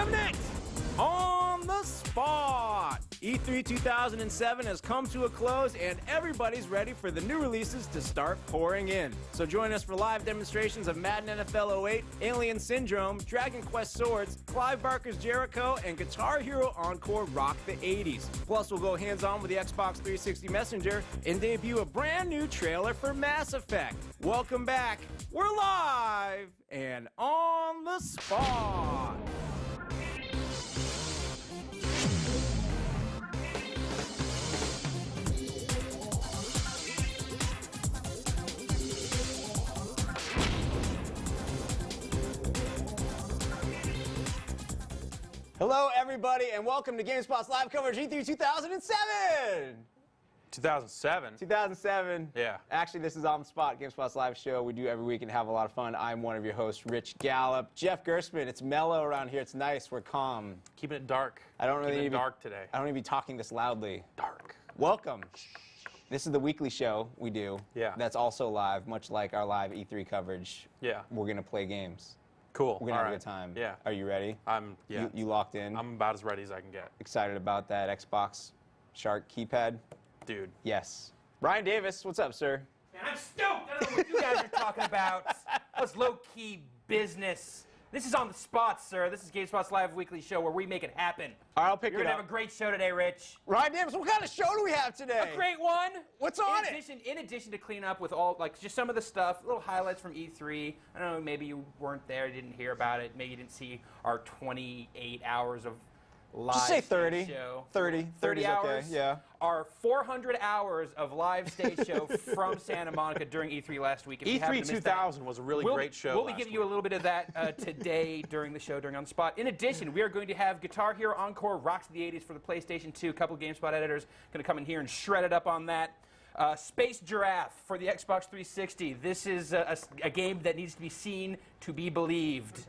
Giving it on the spot. E3 2007 has come to a close, and everybody's ready for the new releases to start pouring in. So join us for live demonstrations of Madden NFL 08, Alien Syndrome, Dragon Quest Swords, Clive Barker's Jericho, and Guitar Hero Encore Rock the 80s. Plus, we'll go hands-on with the Xbox 360 Messenger and debut a brand new trailer for Mass Effect. Welcome back. We're live and on the spot. Hello, everybody, and welcome to GameSpot's live coverage E3 2007. 2007? 2007. Yeah. Actually, this is On the Spot, GameSpot's live show. We do every week and have a lot of fun. I'm one of your hosts, Rich Gallup. Jeff Gerstmann. It's mellow around here. It's nice. We're calm. Keeping it dark. I don't really Keeping need it dark today. I don't need to be talking this loudly. Dark. Welcome. This is the weekly show we do. Yeah. That's also live, much like our live E3 coverage. Yeah. We're going to play games. Cool. We're going to have a good time. Yeah. Are you ready? Yeah. You locked in? I'm about as ready as I can get. Excited about that Xbox Shark keypad? Dude. Yes. Ryan Davis, what's up, sir? Man, I'm stoked. I don't know what you guys are talking about. What's low-key business? This is On the Spot, sir. This is GameSpot's live weekly show where we make it happen. All right, I'll pick You're it going up. to have a great show today, Rich. Ryan Davis, what kind of show do we have today? A great one. What's on it? In addition to clean up with all, like, just some of the stuff, little highlights from E3. I don't know, maybe you weren't there, didn't hear about it. Maybe you didn't see our 28 hours of live Just say 30. show. 30. 30 30's hours. okay, yeah. Our 400 hours of live stage show from Santa Monica during E3 last week. If you happen to E3 miss that, 2000 was a really great show. We'll be giving you a little bit of that today during the show, during On the Spot. In addition, we are going to have Guitar Hero Encore Rocks of the 80s for the PlayStation 2. A couple of GameSpot editors going to come in here and shred it up on that. Space Giraffe for the Xbox 360. This is a game that needs to be seen to be believed.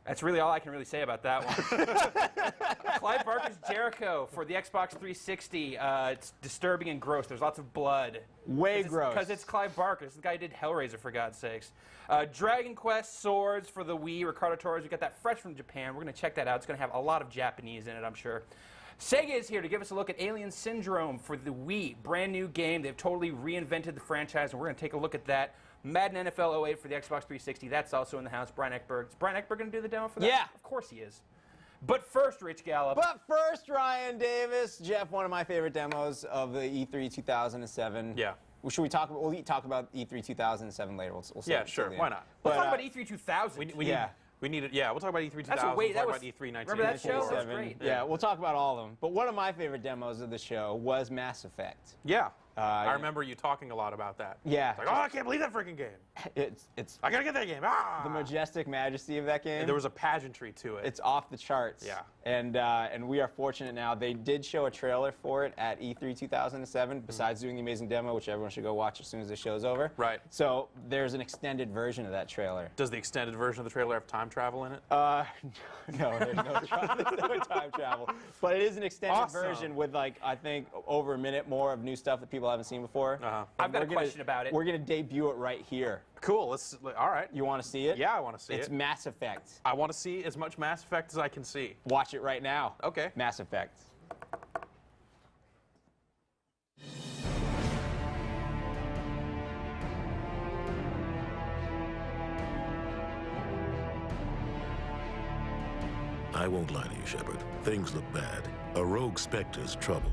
That's really all I can really say about that one. Clive Barker's Jericho for the Xbox 360. It's disturbing and gross. There's lots of blood. Way gross. Because it's Clive Barker. This is the guy who did Hellraiser, for God's sakes. Dragon Quest Swords for the Wii. Ricardo Torres, we got that fresh from Japan. We're going to check that out. It's going to have a lot of Japanese in it, I'm sure. Sega is here to give us a look at Alien Syndrome for the Wii. Brand new game. They've totally reinvented the franchise, and we're going to take a look at that. Madden NFL 08 for the Xbox 360. That's also in the house. Brian Eckberg. Is Brian Eckberg going to do the demo for that? Yeah. Of course he is. But first, Rich Gallup. But first, Ryan Davis. Jeff, one of my favorite demos of the E3 2007. Yeah. Well, should we talk? We'll talk about E3 2007 later. We'll Yeah, sure. Why not? Let's talk about E3 2000. We need it. Yeah, we'll talk about E3 2000. That's a wait. We'll That talk was, about E3 remember that show? That was 1987. great. Yeah, we'll talk about all of them. But one of my favorite demos of the show was Mass Effect. Yeah. I remember you talking a lot about that. Yeah. It's like, oh, I can't believe that freaking game. It's I gotta get that game. Ah! the majestic majesty of that game. There was a pageantry to it. It's off the charts. Yeah. And we are fortunate now. They did show a trailer for it at E3 2007, besides doing the amazing demo, which everyone should go watch as soon as the show's over. Right. So there's an extended version of that trailer. Does the extended version of the trailer have time travel in it? No, there's no, there's no time travel. But it is an extended Awesome. version with, like, I think, over a minute more of new stuff that people haven't seen before. Uh-huh. I've got a question about it. We're going to debut it right here. Cool. All right. You want to see it? Yeah, I want to see it. It's Mass Effect. I want to see as much Mass Effect as I can see. Watch it right now. Okay. Mass Effect. I won't lie to you, Shepard. Things look bad. A rogue Spectre's trouble.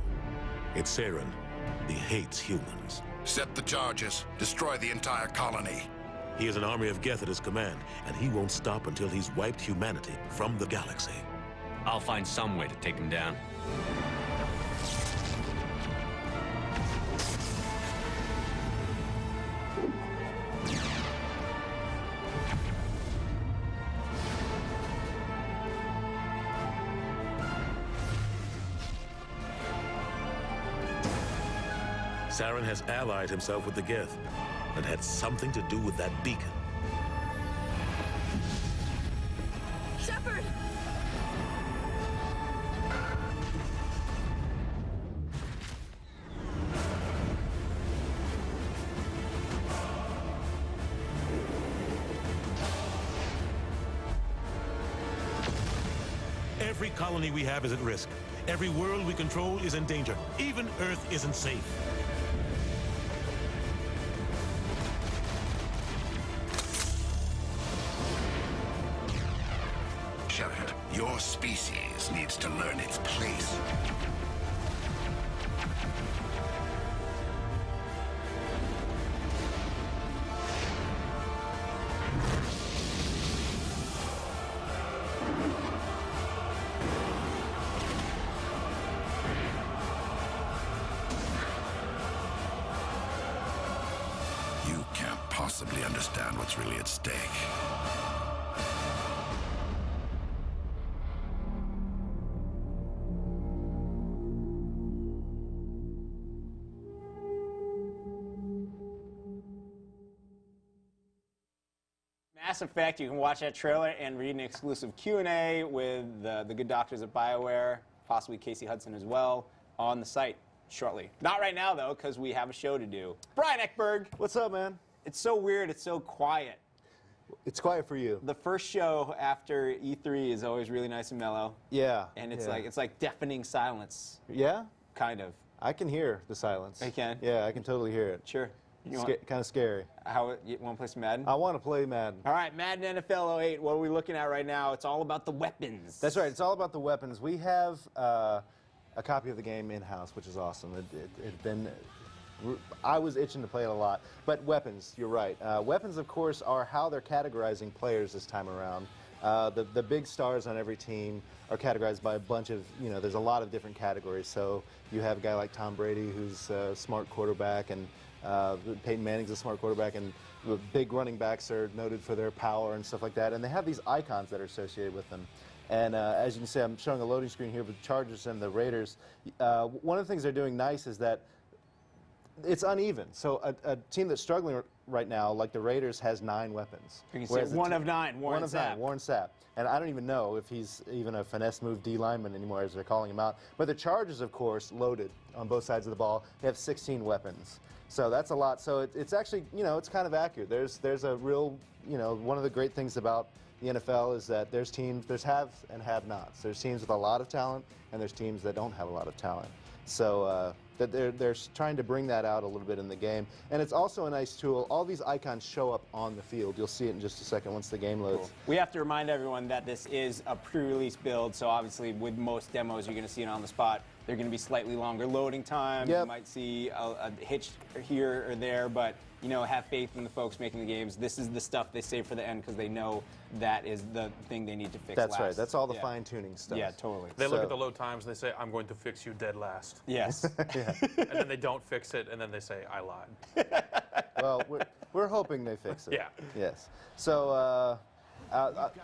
It's Saren. He hates humans. Set the charges. Destroy the entire colony. He has an army of Geth at his command, and he won't stop until he's wiped humanity from the galaxy. I'll find some way to take him down. Saren has allied himself with the Geth and had something to do with that beacon. Shepard! Every colony we have is at risk. Every world we control is in danger. Even Earth isn't safe. Shepard, your species needs to learn its place. You can't possibly understand what's really at stake. Mass Effect, you can watch that trailer and read an exclusive Q&A with the good doctors at BioWare, possibly Casey Hudson as well, on the site shortly. Not right now, though, because we have a show to do. Brian Eckberg! What's up, man? It's so weird, it's so quiet. It's quiet for you. The first show after E3 is always really nice and mellow. Yeah. And it's like deafening silence, Yeah? kind of. I can hear the silence. You can? Yeah, I can totally hear it. Sure. You Kind of scary. want to play some Madden? I want to play Madden. All right, Madden NFL 08, what are we looking at right now? It's all about the weapons. That's right. It's all about the weapons. We have a copy of the game in-house, which is awesome. I was itching to play it a lot. But weapons, you're right. Weapons, of course, are how they're categorizing players this time around. The big stars on every team are categorized by a bunch of, there's a lot of different categories. So you have a guy like Tom Brady, who's a smart quarterback, and Peyton Manning's a smart quarterback, and the big running backs are noted for their power and stuff like that. And they have these icons that are associated with them. And as you can see, I'm showing a loading screen here with the Chargers and the Raiders. One of the things they're doing nice is that it's uneven. So a team that's struggling right now, like the Raiders, has 9 weapons. You can see one of 9, Warren Sapp. Warren Sapp. And I don't even know if he's even a finesse move D lineman anymore, as they're calling him out. But the Chargers, of course, loaded on both sides of the ball. They have 16 weapons. So that's a lot. So it's actually, it's kind of accurate. There's a real, one of the great things about the NFL is that there's teams, there's haves and have-nots. There's teams with a lot of talent, and there's teams that don't have a lot of talent. So that they're trying to bring that out a little bit in the game. And it's also a nice tool. All these icons show up on the field. You'll see it in just a second once the game loads. Cool. We have to remind everyone that this is a pre-release build, so obviously with most demos you're going to see it on the spot. They're going to be slightly longer loading times. Yep. You might see a hitch here or there, but have faith in the folks making the games. This is the stuff they save for the end because they know that is the thing they need to fix That's last. right. That's all the fine-tuning stuff. Yeah, totally. They look at the load times and they say, I'm going to fix you dead last. Yes. And then they don't fix it, and then they say, I lied. Well, we're hoping they fix it. Yeah. Yes. So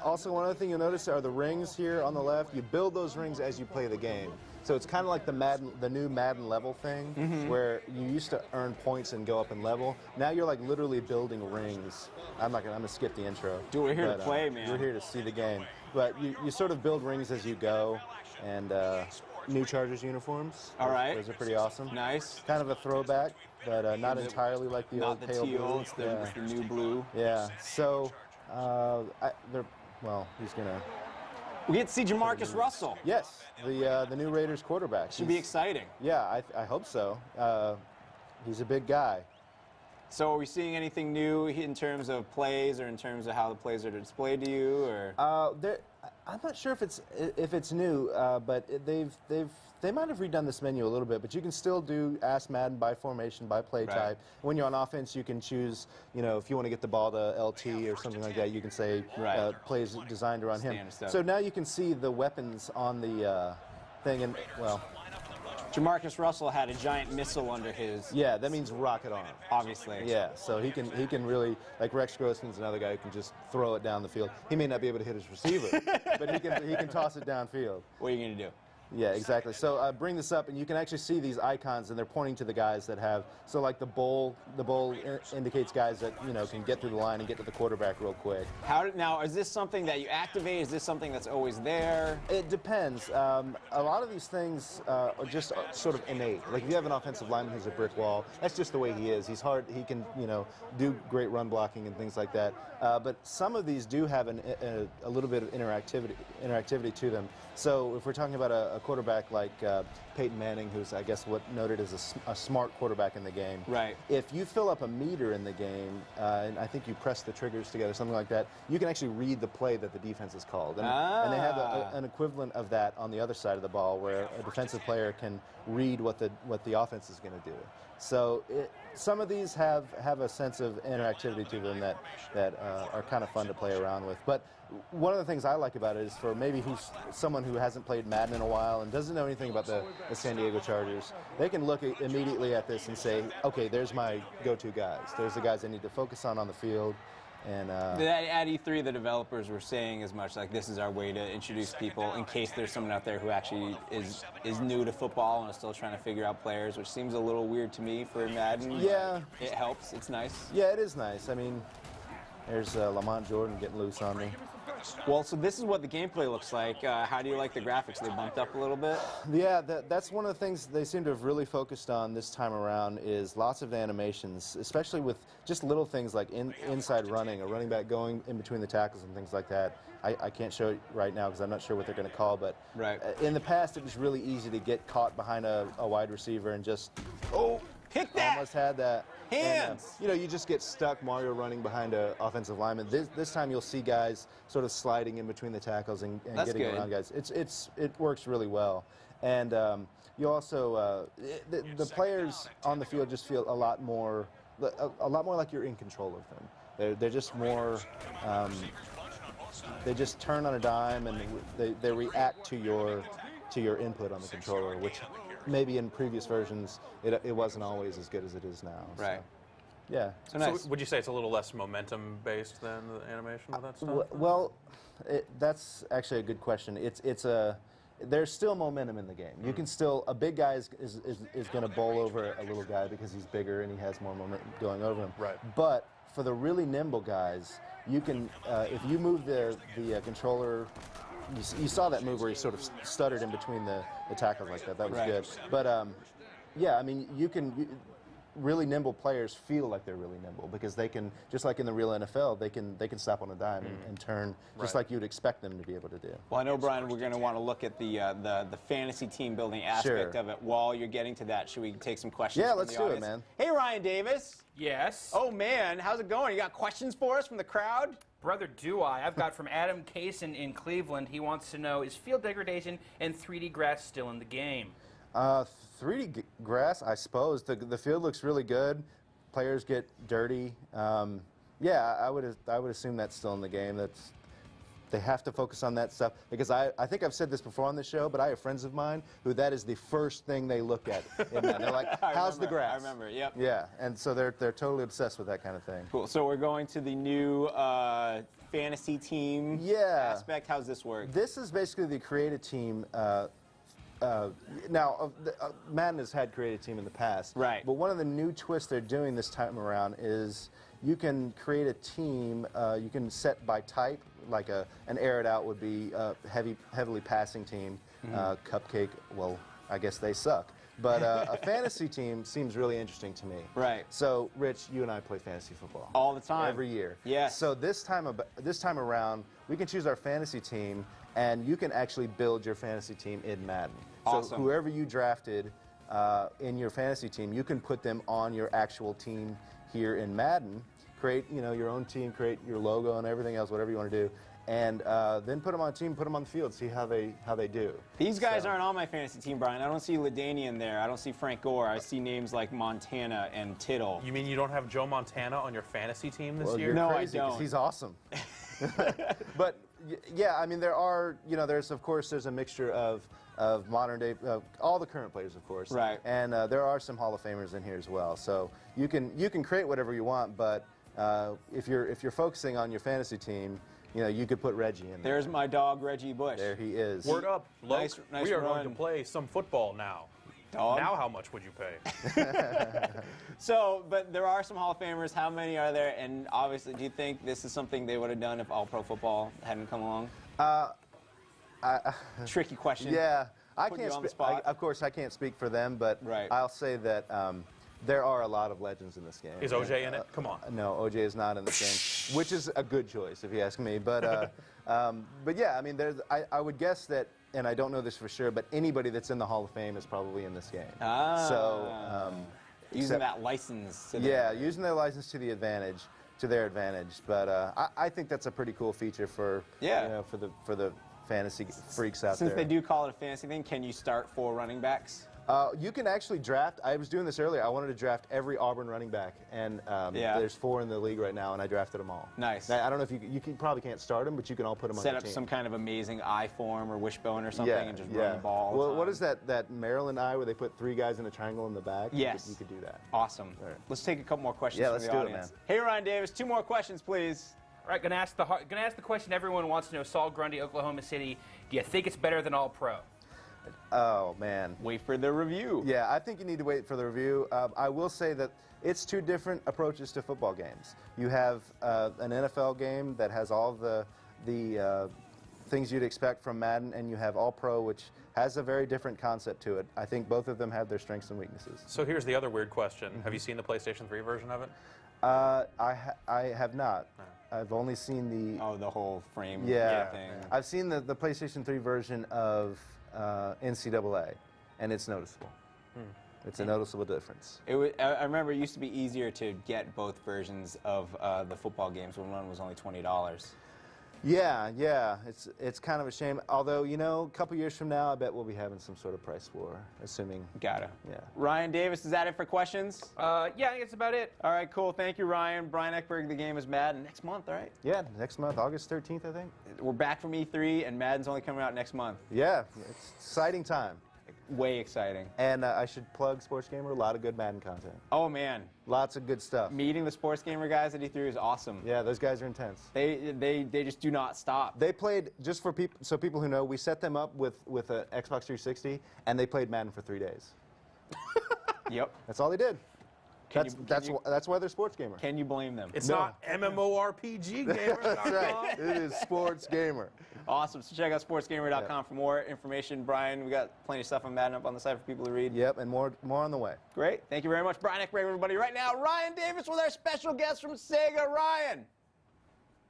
also, one other thing you'll notice are the rings here on the left. You build those rings as you play the game. So it's kind of like the new Madden level thing, where you used to earn points and go up in level. Now you're like literally building rings. I'm gonna skip the intro. Dude, we're here to play, man. We're here to see the game. But you sort of build rings as you go, and new Chargers uniforms. All right. Those are pretty awesome. Nice. Kind of a throwback, but not entirely like the old pale teal, blue. it's the new blue. Yeah. So, he's gonna. We get to see Jamarcus Russell. Yes, the new Raiders quarterback. Should be exciting. Yeah, I hope so. He's a big guy. So are we seeing anything new in terms of plays or in terms of how the plays are displayed to you? Or I'm not sure if it's new, but they might have redone this menu a little bit. But you can still do Ask Madden by formation, by play type. When you're on offense, you can choose, if you want to get the ball to LT or something like that, you can say plays designed around him. So now you can see the weapons on the thing, and Jamarcus Russell had a giant missile under his. Yeah, that means rocket arm. Obviously. Yeah, so he can really, like Rex Grossman's another guy who can just throw it down the field. He may not be able to hit his receiver, but he can toss it downfield. What are you going to do? Yeah, exactly. So bring this up, and you can actually see these icons, and they're pointing to the guys that have. So like the bowl indicates guys that can get through the line and get to the quarterback real quick. Now is this something that you activate? Is this something that's always there? It depends. A lot of these things are just sort of innate. Like if you have an offensive lineman who's a brick wall, that's just the way he is. He's hard. He can do great run blocking and things like that. But some of these do have a little bit of interactivity interactivity to them. So if we're talking about a quarterback like Peyton Manning, who's I guess what noted as a smart quarterback in the game. Right. If you fill up a meter in the game, and I think you press the triggers together, something like that, you can actually read the play that the defense has called. And they have an equivalent of that on the other side of the ball, where a defensive player can read what the offense is going to do. So some of these have a sense of interactivity to them that are kind of fun to play around with. But one of the things I like about it is for maybe someone who hasn't played Madden in a while and doesn't know anything about the San Diego Chargers, they can look immediately at this and say, okay, there's my go-to guys. There's the guys I need to focus on the field. And at E3, the developers were saying as much, like, this is our way to introduce people in case there's someone out there who actually is new to football and is still trying to figure out players, which seems a little weird to me for Madden. Yeah. It helps. It's nice. Yeah, it is nice. I mean, there's Lamont Jordan getting loose on me. Well, so this is what the gameplay looks like. How do you like the graphics? They bumped up a little bit? Yeah, that's one of the things they seem to have really focused on this time around is lots of animations, especially with just little things like inside running, a running back going in between the tackles and things like that. I can't show it right now because I'm not sure what they're going to call, but in the past it was really easy to get caught behind a wide receiver and just, hit that! Almost had that. Hands! And, you just get stuck, Mario running behind an offensive lineman. This time you'll see guys sort of sliding in between the tackles and getting around guys. It works really well. And you also, the players on the field just feel a lot more like you're in control of them. They're just more, they just turn on a dime and they react to your input on the controller, which maybe in previous versions it wasn't always as good as it is now. Right. So, yeah. So nice. So would you say it's a little less momentum-based than the animation with that stuff? Well, that's actually a good question. There's still momentum in the game. You can still, a big guy is going to bowl over a little guy because he's bigger and he has more momentum going over him. Right. But for the really nimble guys, you can, if you move the controller, you saw that move where he sort of stuttered in between the tackles like that. That was good. But yeah, I mean, really nimble players feel like they're really nimble because they can, just like in the real NFL, they can stop on a dime and turn just like you'd expect them to be able to do. Well, I know, Brian, we're going to want to look at the fantasy team building aspect of it. While you're getting to that, should we take some questions from let's the do audience? it, man. Hey, Ryan Davis. Yes. Oh, man, how's it going? You got questions for us from the crowd? Brother, do I? I've got from Adam Kaysen in Cleveland. He wants to know, is field degradation and 3D grass still in the game? 3D grass, I suppose. The field looks really good. Players get dirty. Yeah, I would assume that's still in the game. They have to focus on that stuff because I think I've said this before on the show, but I have friends of mine who that is the first thing they look at. They're like, "How's the grass?" I remember. Yep. Yeah, and so they're totally obsessed with that kind of thing. Cool. So we're going to the new fantasy team aspect. How's this work? This is basically the creative team. Madden has had creative team in the past. Right. But one of the new twists they're doing this time around is you can create a team. You can set by type. Like an air it out would be a heavily passing team. Cupcake, well, I guess they suck. But a fantasy team seems really interesting to me. Right. So, Rich, you and I play fantasy football all the time, every year. Yes. So this time around, we can choose our fantasy team, and you can actually build your fantasy team in Madden. Awesome. So whoever you drafted in your fantasy team, you can put them on your actual team here in Madden. Create your own team, create your logo and everything else, whatever you want to do, and then put them on a team, put them on the field, see how they do. These guys aren't on my fantasy team, Brian. I don't see LaDainian there. I don't see Frank Gore. I see names like Montana and Tittle. You mean you don't have Joe Montana on your fantasy team this year? You're No, crazy, I 'cause don't. he's awesome. But yeah, I mean there are there's a mixture of modern day, all the current players, of course. Right. And there are some Hall of Famers in here as well. So you can create whatever you want, but if you're focusing on your fantasy team, you could put Reggie in there. There's my dog, Reggie Bush. There he is. Word up, Loke. Nice we are run. going to play some football now. Dog. Now how much would you pay? So, but there are some Hall of Famers. How many are there? And obviously, do you think this is something they would have done if All Pro Football hadn't come along? Tricky question. Yeah, I Putting can't you on the speak. spot. Of course, I can't speak for them, but Right. I'll say that There are a lot of legends in this game. Is OJ in it? Come on. No, OJ is not in this game, which is a good choice if you ask me. But yeah, I mean, I would guess that, and I don't know this for sure, but anybody that's in the Hall of Fame is probably in this game. So using that license. Using their license to their advantage. But I think that's a pretty cool feature for for the fantasy freaks out there. Since they do call it a fantasy thing, can you start 4 running backs? You can actually draft. I was doing this earlier. I wanted to draft every Auburn running back, and there's 4 in the league right now, and I drafted them all. Nice. Now, I don't know if you probably can't start them, but you can all put them on Set your up team. some kind of amazing I form or wishbone or something, and just run the ball. all the Well, time. what is that Maryland eye where they put 3 guys in a triangle in the back? Yes. You could do that. Awesome. Right. Let's take a couple more questions Yeah, from let's the do it, audience. man. Hey, Ryan Davis, 2 more questions, please. All right, gonna ask the question everyone wants to know. Saul Grundy, Oklahoma City. Do you think it's better than All Pro? Oh, man. Wait for the review. Yeah, I think you need to wait for the review. I will say that it's 2 different approaches to football games. You have an NFL game that has all the things you'd expect from Madden, and you have All Pro, which has a very different concept to it. I think both of them have their strengths and weaknesses. So here's the other weird question. Have you seen the PlayStation 3 version of it? I have not. I've only seen the whole frame thing. I've seen the PlayStation 3 version of NCAA, and it's noticeable. It's a noticeable difference. I remember it used to be easier to get both versions of the football games when one was only $20. Yeah. It's kind of a shame. Although, a couple years from now, I bet we'll be having some sort of price war, assuming. Gotta. Yeah. Ryan Davis, is that it for questions? Yeah, I think that's about it. All right, cool. Thank you, Ryan. Brian Eckberg, the game is Madden next month, all right? Yeah, next month, August 13th, I think. We're back from E3, and Madden's only coming out next month. Yeah, it's exciting time. Way exciting. And I should plug Sports Gamer, a lot of good Madden content. Oh, man. Lots of good stuff. Meeting the Sports Gamer guys at E3 is awesome. Yeah, those guys are intense. They just do not stop. They played, just for people, so people who know, we set them up with an Xbox 360, and they played Madden for 3 days. Yep. That's all they did. That's why they're Sports Gamer. Can you blame them? It's not MMORPG gamer. That's right. It is Sports Gamer. Awesome. So check out sportsgamer.com for more information. Brian, we got plenty of stuff on Madden up on the site for people to read. Yep, and more on the way. Great. Thank you very much. Brian Eckberg, everybody. Right now, Ryan Davis with our special guest from Sega. Ryan.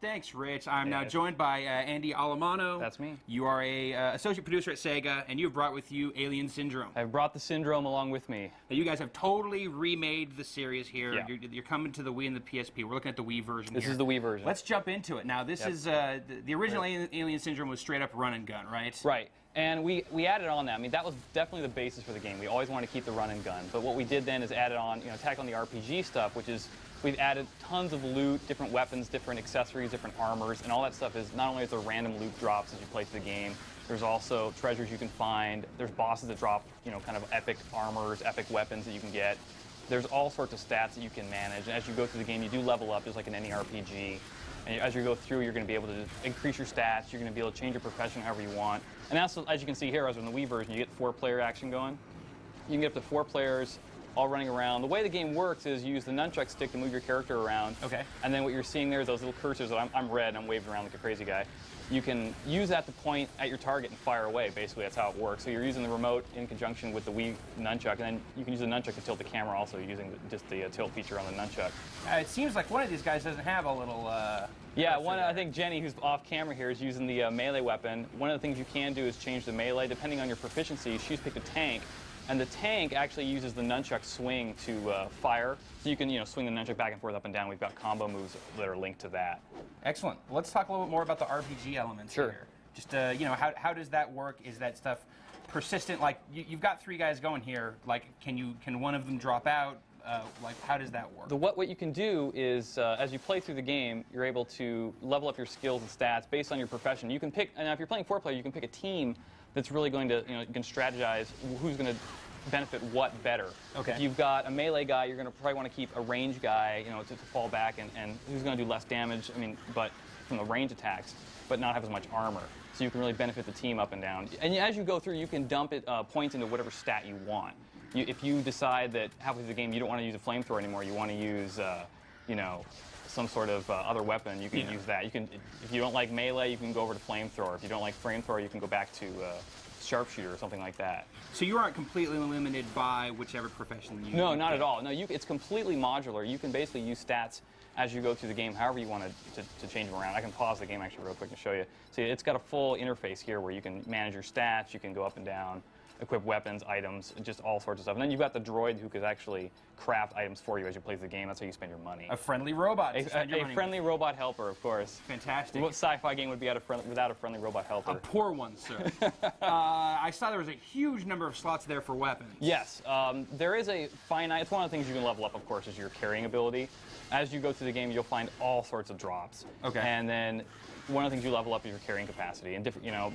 Thanks, Rich. I'm now joined by Andy Alamano. That's me. You are a associate producer at Sega, and you've brought with you Alien Syndrome. I've brought the Syndrome along with me. Now, you guys have totally remade the series here. Yeah. You're coming to the Wii and the PSP. We're looking at the Wii version This here. is the Wii version. Let's jump into it. Now, this is the original Alien Syndrome was straight up run and gun, right? Right. And we added on that. I mean, that was definitely the basis for the game. We always wanted to keep the run and gun. But what we did then is added on, tack on the RPG stuff, which is we've added tons of loot, different weapons, different accessories, different armors, and all that stuff is not only is there random loot drops as you play through the game, there's also treasures you can find. There's bosses that drop, kind of epic armors, epic weapons that you can get. There's all sorts of stats that you can manage. And as you go through the game, you do level up just like in any RPG. And as you go through, you're going to be able to increase your stats. You're going to be able to change your profession however you want. And also, as you can see here, as in the Wii version, you get 4-player action going. You can get up to 4 players all running around. The way the game works is you use the nunchuck stick to move your character around. Okay. And then what you're seeing there, those little cursors that I'm red and I'm waving around like a crazy guy. You can use that to point at your target and fire away. Basically, that's how it works. So you're using the remote in conjunction with the Wii nunchuck, and then you can use the nunchuck to tilt the camera also using just the tilt feature on the nunchuck. It seems like one of these guys doesn't have a little... Yeah, I think Jenny, who's off camera here, is using the melee weapon. One of the things you can do is change the melee. Depending on your proficiency, she's picked a tank, and the tank actually uses the nunchuck swing to fire. So you can, swing the nunchuck back and forth, up and down. We've got combo moves that are linked to that. Excellent. Let's talk a little bit more about the RPG elements here. Just, how does that work? Is that stuff persistent? Like, you've got 3 guys going here. Like, can one of them drop out? How does that work? What you can do is, as you play through the game, you're able to level up your skills and stats based on your profession. You can pick, and if you're playing 4-player, you can pick a team that's really going to, you can strategize who's going to benefit what better. Okay. If you've got a melee guy, you're going to probably want to keep a range guy, to fall back and who's going to do less damage, but from the range attacks, but not have as much armor. So you can really benefit the team up and down. And as you go through, you can dump points into whatever stat you want. If you decide that halfway through the game you don't want to use a flamethrower anymore, you want to use, some sort of other weapon, you can use that. You can, if you don't like melee, you can go over to flamethrower. If you don't like flamethrower, you can go back to sharpshooter or something like that. So you aren't completely limited by whichever profession you No, not at all. No, it's completely modular. You can basically use stats as you go through the game, however you want to change them around. I can pause the game actually real quick and show you. See, it's got a full interface here where you can manage your stats, you can go up and down, equip weapons, items, just all sorts of stuff. And then you've got the droid who could actually craft items for you as you play the game. That's how you spend your money. A friendly robot. A friendly robot helper, of course. Fantastic. What sci-fi game would be without a friendly robot helper? A poor one, sir. I saw there was a huge number of slots there for weapons. Yes. There is a finite. It's one of the things you can level up, of course, is your carrying ability. As you go through the game, you'll find all sorts of drops. Okay. And then one of the things you level up is your carrying capacity, and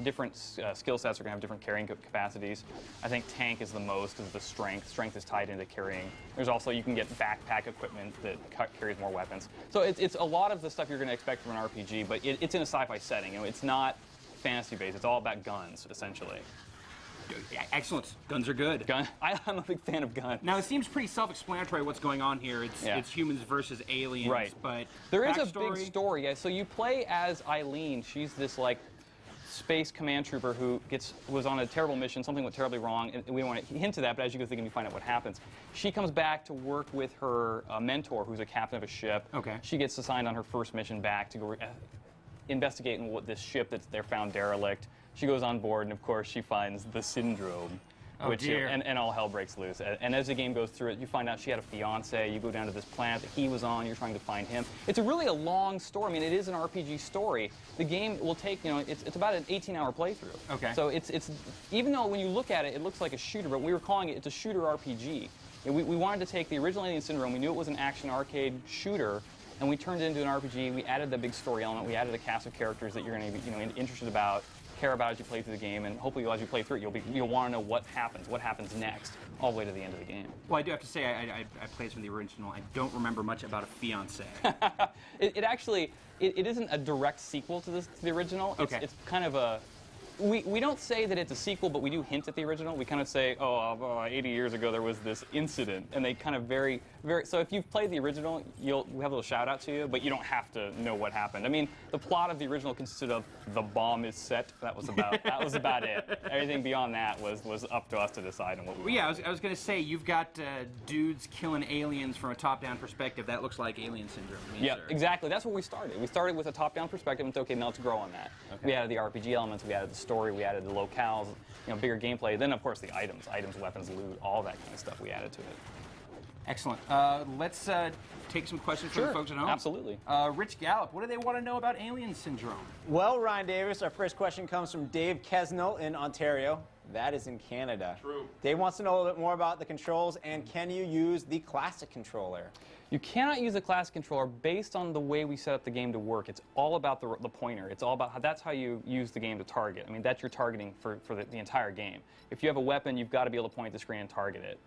different skill sets are going to have different carrying capacities. I think tank is the most because of the strength. Strength is tied into carrying. There's also, you can get backpack equipment that carries more weapons. So it's a lot of the stuff you're going to expect from an RPG, but it's in a sci-fi setting. It's not fantasy-based. It's all about guns, essentially. Excellent. Guns are good. I'm a big fan of guns. Now, it seems pretty self-explanatory what's going on here. It's humans versus aliens, right. But there is a big story. Yeah, so you play as Eileen. She's this, like, space command trooper who was on a terrible mission. Something went terribly wrong, and we don't want to hint to that, but as you go through the game, you find out what happens. She comes back to work with her mentor, who's a captain of a ship. Okay. She gets assigned on her first mission back to go investigate this ship that's they're found derelict. She goes on board, and of course, she finds the syndrome. Oh, dear. And all hell breaks loose. And as the game goes through it, you find out she had a fiance. You go down to this planet that he was on. You're trying to find him. It's really a long story. I mean, it is an RPG story. The game will take, it's about an 18-hour playthrough. Okay. So it's even though when you look at it, it looks like a shooter, but we were calling it's a shooter RPG. We wanted to take the original Alien Syndrome. We knew it was an action arcade shooter, and we turned it into an RPG. We added the big story element. We added a cast of characters that you're going to be, interested about, care about as you play through the game, and hopefully as you play through it, you'll want to know what happens next, all the way to the end of the game. Well, I do have to say, I played from the original. I don't remember much about a fiance. It actually isn't a direct sequel to the original. Okay. It's kind of a. We don't say that it's a sequel, but we do hint at the original. We kind of say, 80 years ago there was this incident, and they kind of very. So if you've played the original, we have a little shout out to you, but you don't have to know what happened. I mean, the plot of the original consisted of the bomb is set. That was about it. Everything beyond that was up to us to decide on what we wanted. Yeah, I was going to say, you've got dudes killing aliens from a top-down perspective. That looks like Alien Syndrome. Yeah, exactly. That's where we started. We started with a top-down perspective and said, okay, now let's grow on that. Okay. We added the RPG elements, we added the story, we added the locales, bigger gameplay. Then, of course, the items, weapons, loot, all that kind of stuff we added to it. Excellent. Let's take some questions from the folks at home. Absolutely. Rich Gallup, what do they want to know about Alien Syndrome? Well, Ryan Davis, our first question comes from Dave Kesnell in Ontario. That is in Canada. True. Dave wants to know a little bit more about the controls, and can you use the classic controller? You cannot use a classic controller based on the way we set up the game to work. It's all about the pointer. It's all about that's how you use the game to target. I mean, that's your targeting for the entire game. If you have a weapon, you've got to be able to point at the screen and target it.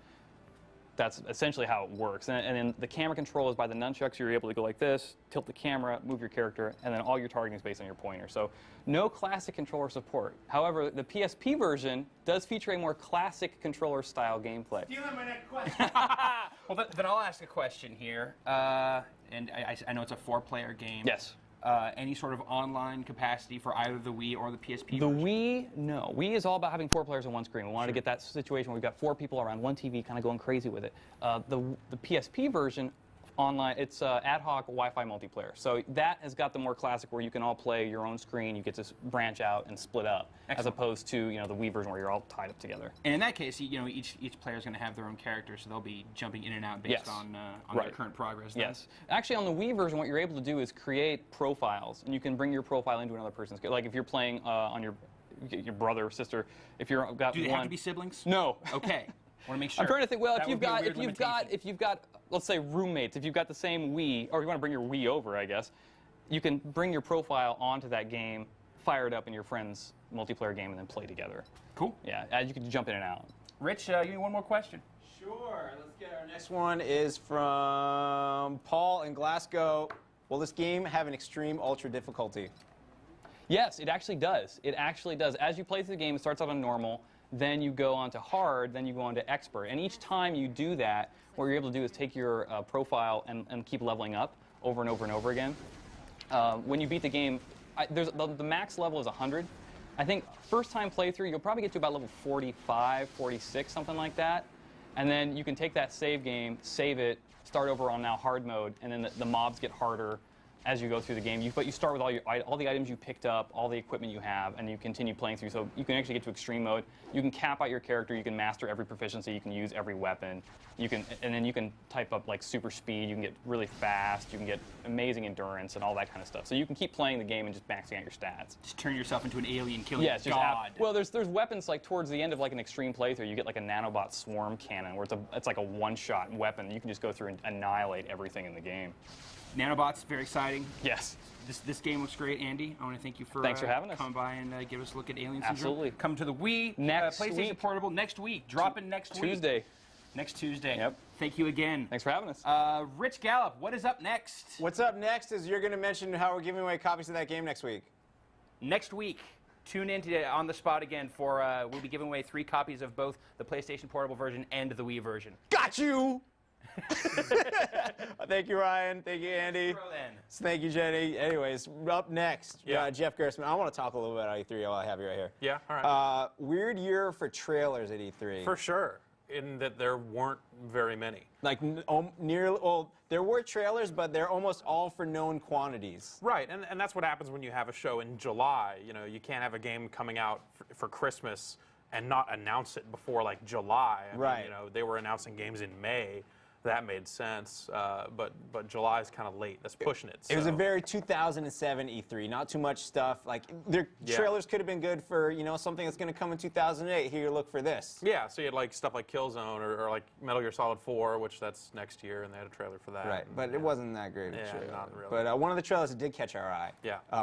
That's essentially how it works. And then the camera control is by the nunchucks. You're able to go like this, tilt the camera, move your character, and then all your targeting is based on your pointer. So no classic controller support. However, the PSP version does feature a more classic controller-style gameplay. Stealing my next question. Well, then I'll ask a question here. And I know it's a 4-player game. Yes. Any sort of online capacity for either the Wii or the PSP The version? Wii, no. Wii is all about having 4 players on one screen. We wanted to get that situation where we've got 4 people around one TV kind of going crazy with it. The PSP version, online, it's ad hoc Wi-Fi multiplayer. So that has got the more classic where you can all play your own screen, you get to branch out and split up. Excellent. As opposed to the Wii version where you're all tied up together. And in that case, each player is going to have their own character, so they'll be jumping in and out based on their current progress. Then. Yes. Actually, on the Wii version, what you're able to do is create profiles, and you can bring your profile into another person's. Like if you're playing on your brother or sister, if you're got Do they one, have to be siblings? No. Okay. Want to make sure. I'm trying to think. Well, if you've got, let's say roommates, if you've got the same Wii, or you want to bring your Wii over, I guess, you can bring your profile onto that game, fire it up in your friend's multiplayer game, and then play together. Cool. Yeah, you can jump in and out. Rich, give me one more question. Sure. Let's get our next one is from Paul in Glasgow. Will this game have an extreme ultra difficulty? Yes, it actually does. It actually does. As you play through the game, it starts out on normal, then you go on to hard, then you go on to expert. And each time you do that, what you're able to do is take your profile and keep leveling up over and over and over again. When you beat the game, the max level is 100. I think first time playthrough, you'll probably get to about level 45, 46, something like that. And then you can take that save game, save it, start over on now hard mode, and then the mobs get harder as you go through the game. But you start with all the items you picked up, all the equipment you have, and you continue playing through. So you can actually get to extreme mode. You can cap out your character. You can master every proficiency. You can use every weapon. And then you can type up like super speed. You can get really fast. You can get amazing endurance and all that kind of stuff. So you can keep playing the game and just maxing out your stats. Just turn yourself into an alien killing yeah, it's just god. Well, there's weapons like towards the end of like an extreme playthrough. You get like a nanobot swarm cannon where it's like a one-shot weapon. You can just go through and annihilate everything in the game. Nanobots, very exciting. Yes. This game looks great, Andy. I want to thank you for Thanks for having us. coming by and give us a look at Alien Syndrome. Absolutely. Come to the Wii, Next PlayStation week. Portable next week. Dropping next week. Tuesday. Next Tuesday. Yep. Thank you again. Thanks for having us. Rich Gallup, what is up next? What's up next is you're going to mention how we're giving away copies of that game next week. Next week, tune in to On the Spot again for we'll be giving away 3 copies of both the PlayStation Portable version and the Wii version. Got you! Thank you, Ryan. Thank you, Andy. Thank you, Jenny. Anyways, up next, Jeff Gerstmann. I want to talk a little bit about E3 while I have you right here. Yeah, all right. Weird year for trailers at E3. For sure, in that there weren't very many. Like there were trailers, but they're almost all for known quantities. Right, and that's what happens when you have a show in July. You know, you can't have a game coming out for Christmas and not announce it before like July. I mean, you know, they were announcing games in May. That made sense, but July is kind of late. That's pushing it. It was a very 2007 E3. Not too much stuff. Like their trailers could have been good for something that's going to come in 2008. Here, look for this. Yeah, so you had like stuff like Killzone or like Metal Gear Solid 4, which that's next year, and they had a trailer for that. Right, but it wasn't that great. Yeah, not really. But one of the trailers that did catch our eye.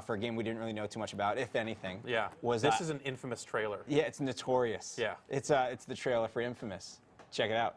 For a game we didn't really know too much about, if anything. Yeah. Was this is an Infamous trailer. Yeah, it's notorious. Yeah. It's the trailer for Infamous. Check it out.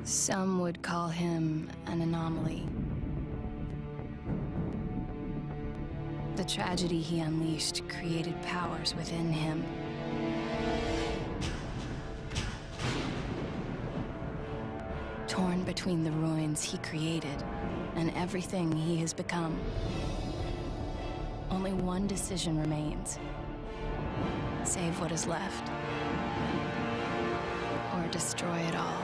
Some would call him an anomaly. The tragedy he unleashed created powers within him. Torn between the ruins he created and everything he has become, only one decision remains. Save what is left, or destroy it all.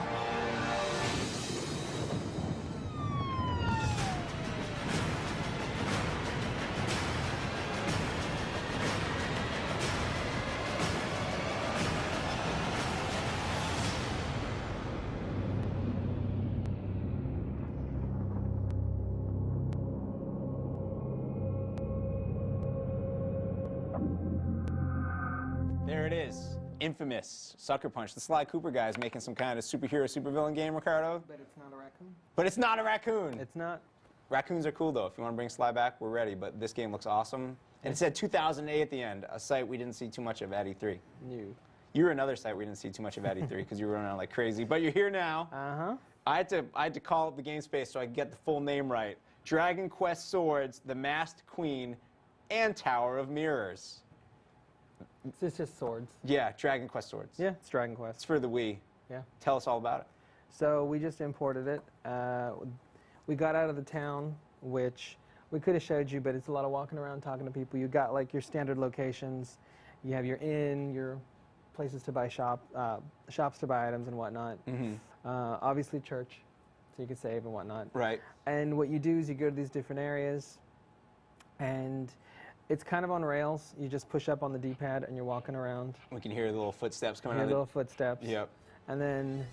There it is. Infamous. Sucker Punch. The Sly Cooper guy is making some kind of superhero, supervillain game, Ricardo. But it's not a raccoon. But it's not a raccoon. It's not. Raccoons are cool, though. If you want to bring Sly back, we're ready. But this game looks awesome. And it said 2008 at the end, a site we didn't see too much of at E3. New. You're another site we didn't see too much of at E3 because you were running around like crazy. But you're here now. Uh-huh. I had to call up the game space so I could get the full name right. Dragon Quest Swords, The Masked Queen, and Tower of Mirrors. It's just swords. Yeah, Dragon Quest Swords. Yeah, it's Dragon Quest. It's for the Wii. Yeah. Tell us all about it. So we just imported it. We got out of the town, which we could have showed you, but it's a lot of walking around talking to people. You got like your standard locations. You have your inn, your places to buy shops to buy items and whatnot. Mm-hmm. Obviously church, so you can save and whatnot. Right. And what you do is you go to these different areas, and it's kind of on rails. You just push up on the D-pad and you're walking around. We can hear the little footsteps coming out. Little footsteps. Yep. And then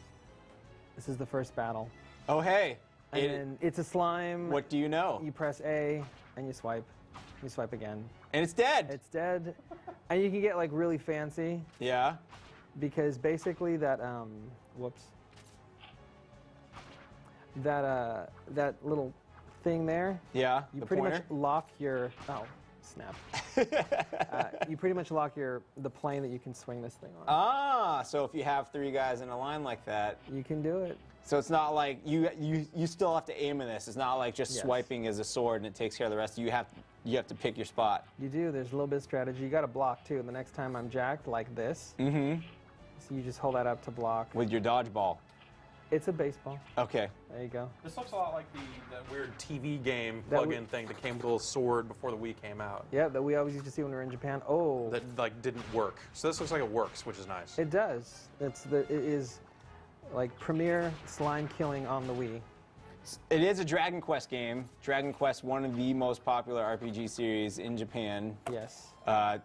this is the first battle. Oh, hey. And then it's a slime. What do you know? You press A and you swipe. You swipe again. And it's dead. It's dead. And you can get like really fancy. Yeah. Because basically that, whoops. that little thing there. Yeah. You the pretty pointer? much lock your. Oh, snap. You pretty much lock the plane that you can swing this thing on. Ah, so if you have 3 guys in a line like that, You can do it. so it's not like you still have to aim in this. It's not like just Yes. swiping as a sword and it takes care of the rest. You have to pick your spot. You do. There's a little bit of strategy. You got to block too. The next time I'm jacked like this, Mm-hmm. so you just hold that up to block. With your dodgeball. It's a baseball. Okay. There you go. This looks a lot like the weird TV game That plug-in thing that came with a little sword before the Wii came out. Yeah, that we always used to see when we were in Japan. Oh, That like didn't work. So this looks like it works, which is nice. it does. It is like premier slime killing on the Wii. It is a Dragon Quest game. Dragon Quest, one of the most popular RPG series in Japan. Yes.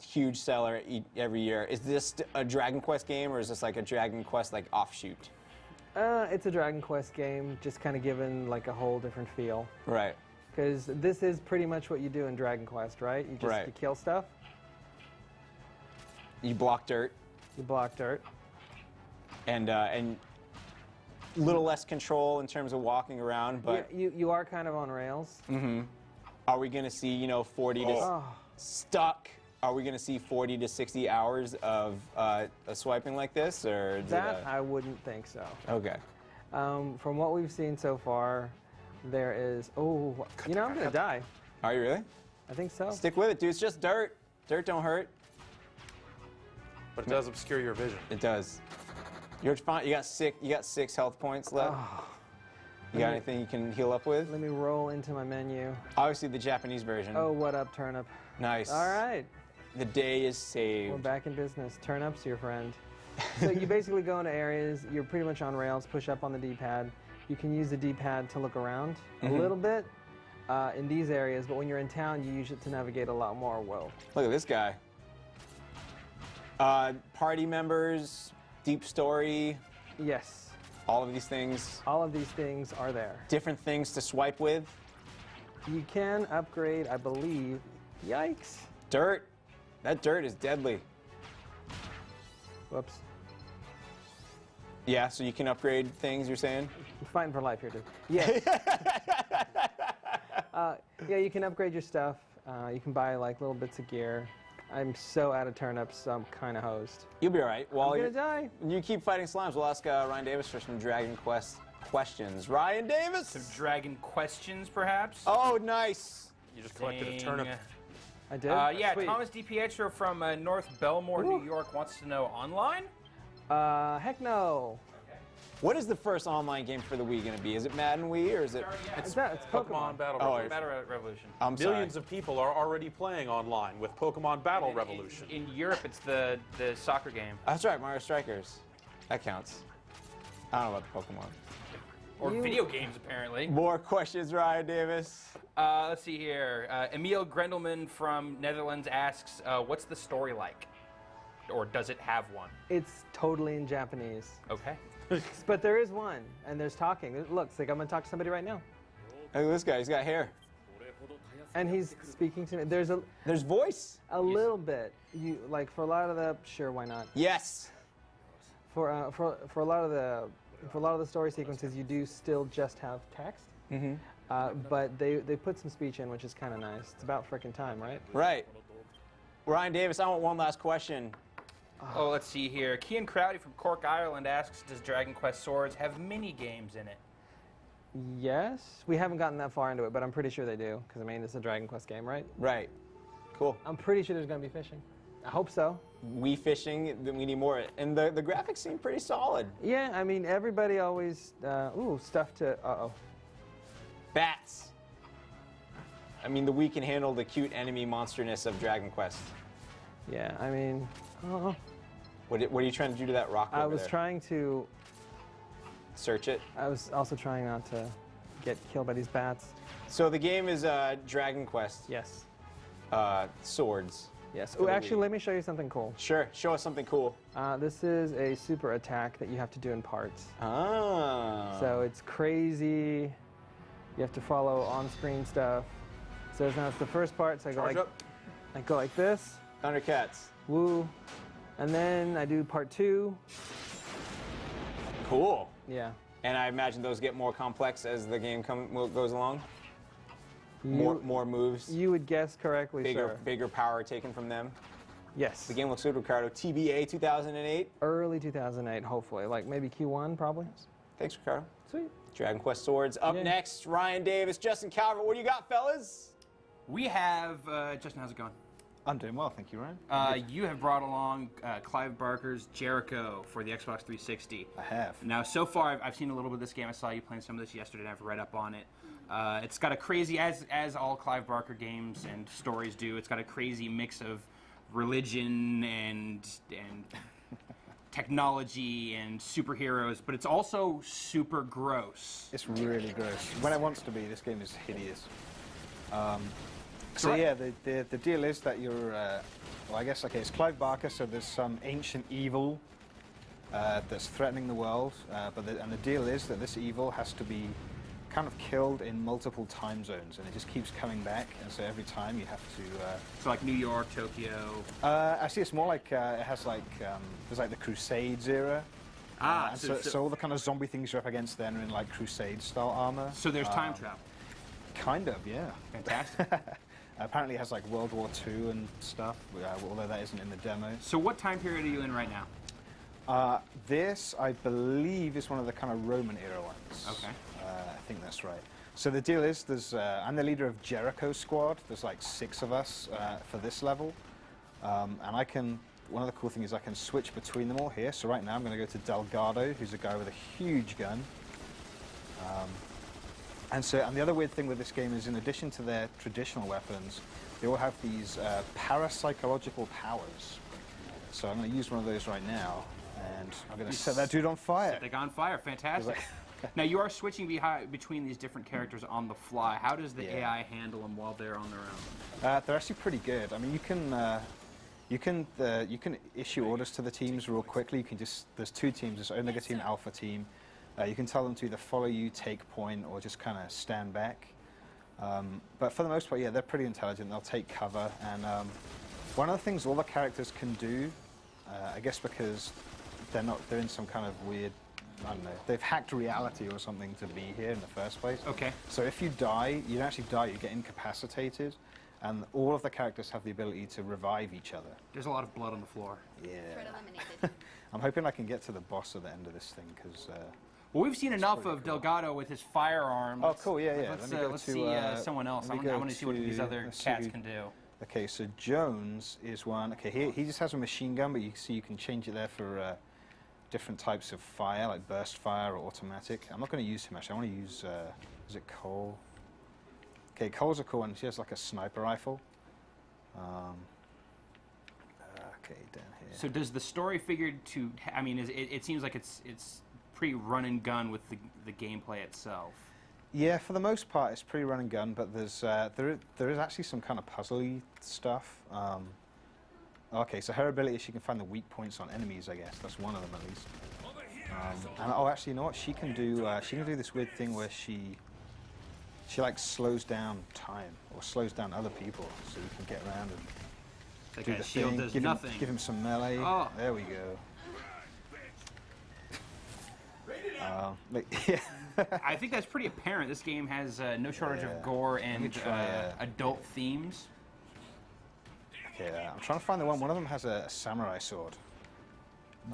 Huge seller every year. Is this a Dragon Quest game, or is this like a Dragon Quest like offshoot? It's a Dragon Quest game, just kind of given like a whole different feel. Right. Because this is pretty much what you do in Dragon Quest, right? You just you kill stuff. You block dirt. You block dirt. And little less control in terms of walking around, but you are kind of on rails. Mm-hmm. Are we going to see 40 to stuck? Are we going to see 40 to 60 hours of swiping like this, or is That I wouldn't think so. Okay. From what we've seen so far, there is. Oh, I'm gonna die. Are you really? I think so. Stick with it, dude. It's just dirt. Dirt don't hurt. But it does obscure your vision. It does. You're fine. You got 6 health points left. You got anything you can heal up with? Let me roll into my menu. Obviously the Japanese version. Oh, what up, turnip? Nice. All right. The day is saved. We're back in business. Turnips, your friend. So you basically go into areas. You're pretty much on rails. Push up on the D-pad. You can use the D-pad to look around a little bit in these areas, but when you're in town, you use it to navigate a lot more. Whoa. Look at this guy. Party members, deep story. Yes. All of these things. All of these things are there. Different things to swipe with. You can upgrade, I believe. Yikes. Dirt. That dirt is deadly. Whoops. Yeah, so you can upgrade things, you're saying? I'm fighting for life here, dude. Yeah. Yeah, you can upgrade your stuff. You can buy like little bits of gear. I'm so out of turnips, so I'm kind of hosed. You'll be all right. While I'm gonna die. You keep fighting slimes. We'll ask Ryan Davis for some Dragon Quest questions. Ryan Davis? Some Dragon questions, perhaps? Oh, nice. You just collected a turnip. I did? Yeah, Sweet. Thomas DiPietro from North Belmore, New York wants to know online? Heck no. What is the first online game for the Wii going to be? Is it Madden Wii, or is it? It's Pokemon. Battle Oh, Revolution. Battle Revolution. I'm sorry. Millions of people are already playing online with Pokemon Battle Revolution. In Europe, it's the soccer game. That's right, Mario Strikers. That counts. I don't know about the Pokemon. Or video games, apparently. More questions, Ryan Davis. Let's see here. Emil Grendelman from Netherlands asks, what's the story like? Or does it have one? It's totally in Japanese. Okay. But there is one, and there's talking. It looks like I'm going to talk to somebody right now. Look at this guy. He's got hair. And he's speaking to me. There's voice. A little bit. You like for a lot of the sure, why not? Yes. For a lot of the story sequences, you do still just have text. Mm-hmm. But they put some speech in, which is kind of nice. It's about frickin' time, right? Right. Ryan Davis, I want one last question. Oh, let's see here. Cian Crowdy from Cork, Ireland asks, does Dragon Quest Swords have mini games in it? Yes. We haven't gotten that far into it, but I'm pretty sure they do. Because, I mean, it's a Dragon Quest game, right? Right. Cool. I'm pretty sure there's going to be fishing. I hope so. Wii fishing, then we need more. And the graphics seem pretty solid. Yeah, I mean, everybody always, stuff to, Bats. I mean, the Wii can handle the cute enemy monsterness of Dragon Quest. Yeah, I mean, What are you trying to do to that rock over I was there? trying to Search it? I was also trying not to get killed by these bats. So the game is Dragon Quest. Yes. Swords. Yes. For Oh, the actually, Wii. let me show you something cool. Sure. Show us something cool. This is a super attack that you have to do in parts. Ah. So it's crazy. You have to follow on-screen stuff. So now it's the first part. So I go like this. Thundercats. Woo. And then I do part 2. Cool. Yeah. And I imagine those get more complex as the game goes along. More moves. You would guess correctly, sir. Bigger power taken from them. Yes. The game looks good, Ricardo. TBA 2008. Early 2008, hopefully. Like maybe Q1, probably. Thanks, Ricardo. Sweet. Dragon Quest Swords. Up next, Ryan Davis, Justin Calvert. What do you got, fellas? We have, Justin, how's it going? I'm doing well, thank you, Ryan. You have brought along Clive Barker's Jericho for the Xbox 360. I have. Now, so far, I've seen a little bit of this game. I saw you playing some of this yesterday, and I've read up on it. It's got a crazy, as all Clive Barker games and stories do, it's got a crazy mix of religion and technology and superheroes, but it's also super gross. It's really gross. When it wants to be, this game is hideous. So yeah, the deal is that you're, well, I guess, okay, it's Clive Barker, so there's some ancient evil that's threatening the world, and the deal is that this evil has to be kind of killed in multiple time zones, and it just keeps coming back, and so every time you have to... so like New York, Tokyo? Actually, it's more like, it has like, there's like the Crusades era. So all the kind of zombie things you're up against then are in like Crusade-style armor. So there's time travel? Kind of, yeah. Fantastic. Apparently it has like World War II and stuff, although that isn't in the demo. So what time period are you in right now? This, I believe, is one of the kind of Roman era ones. Okay. I think that's right. So the deal is, I'm the leader of Jericho squad. There's like 6 of us for this level. And one of the cool things is I can switch between them all here. So right now I'm going to go to Delgado, who's a guy with a huge gun. And the other weird thing with this game is, in addition to their traditional weapons, they all have these parapsychological powers. So I'm going to use one of those right now, and I'm going to set that dude on fire. Set the guy on fire, fantastic. Now you are switching between these different characters on the fly. How does the AI handle them while they're on their own? They're actually pretty good. I mean, you can issue orders to the teams real quickly. You can there's 2 teams. There's Omega Team, Alpha Team. You can tell them to either follow you, take point, or just kind of stand back. But for the most part, yeah, they're pretty intelligent. They'll take cover. And one of the things all the characters can do, I guess because they're in some kind of weird, I don't know, they've hacked reality or something to be here in the first place. Okay. So if you die, you don't actually die, you get incapacitated. And all of the characters have the ability to revive each other. There's a lot of blood on the floor. Yeah. I'm hoping I can get to the boss at the end of this thing, because... well, we've seen enough of Delgado with his firearm. Oh, cool, yeah. Let's see someone else. I want to see what these other cats can do. Okay, so Jones is one. Okay, he just has a machine gun, but you see you can change it there for different types of fire, like burst fire or automatic. I'm not going to use him, actually. I want to use, is it Cole? Okay, Cole's a cool one. She has like a sniper rifle. Okay, down here. So does the story figure to, I mean, it seems like it's pretty run and gun with the gameplay itself. Yeah, for the most part, it's pretty run and gun, but there is actually some kind of puzzly stuff. Okay, so her ability is she can find the weak points on enemies, I guess. That's one of them, at least. And actually, you know what? She can do this weird thing where she like slows down time or slows down other people, so you can get around and that do guy's the shield thing. does Give nothing. Give him some melee. Oh. There we go. Yeah. I think that's pretty apparent. This game has no shortage of gore and adult themes. Okay, I'm trying to find the one. One of them has a samurai sword.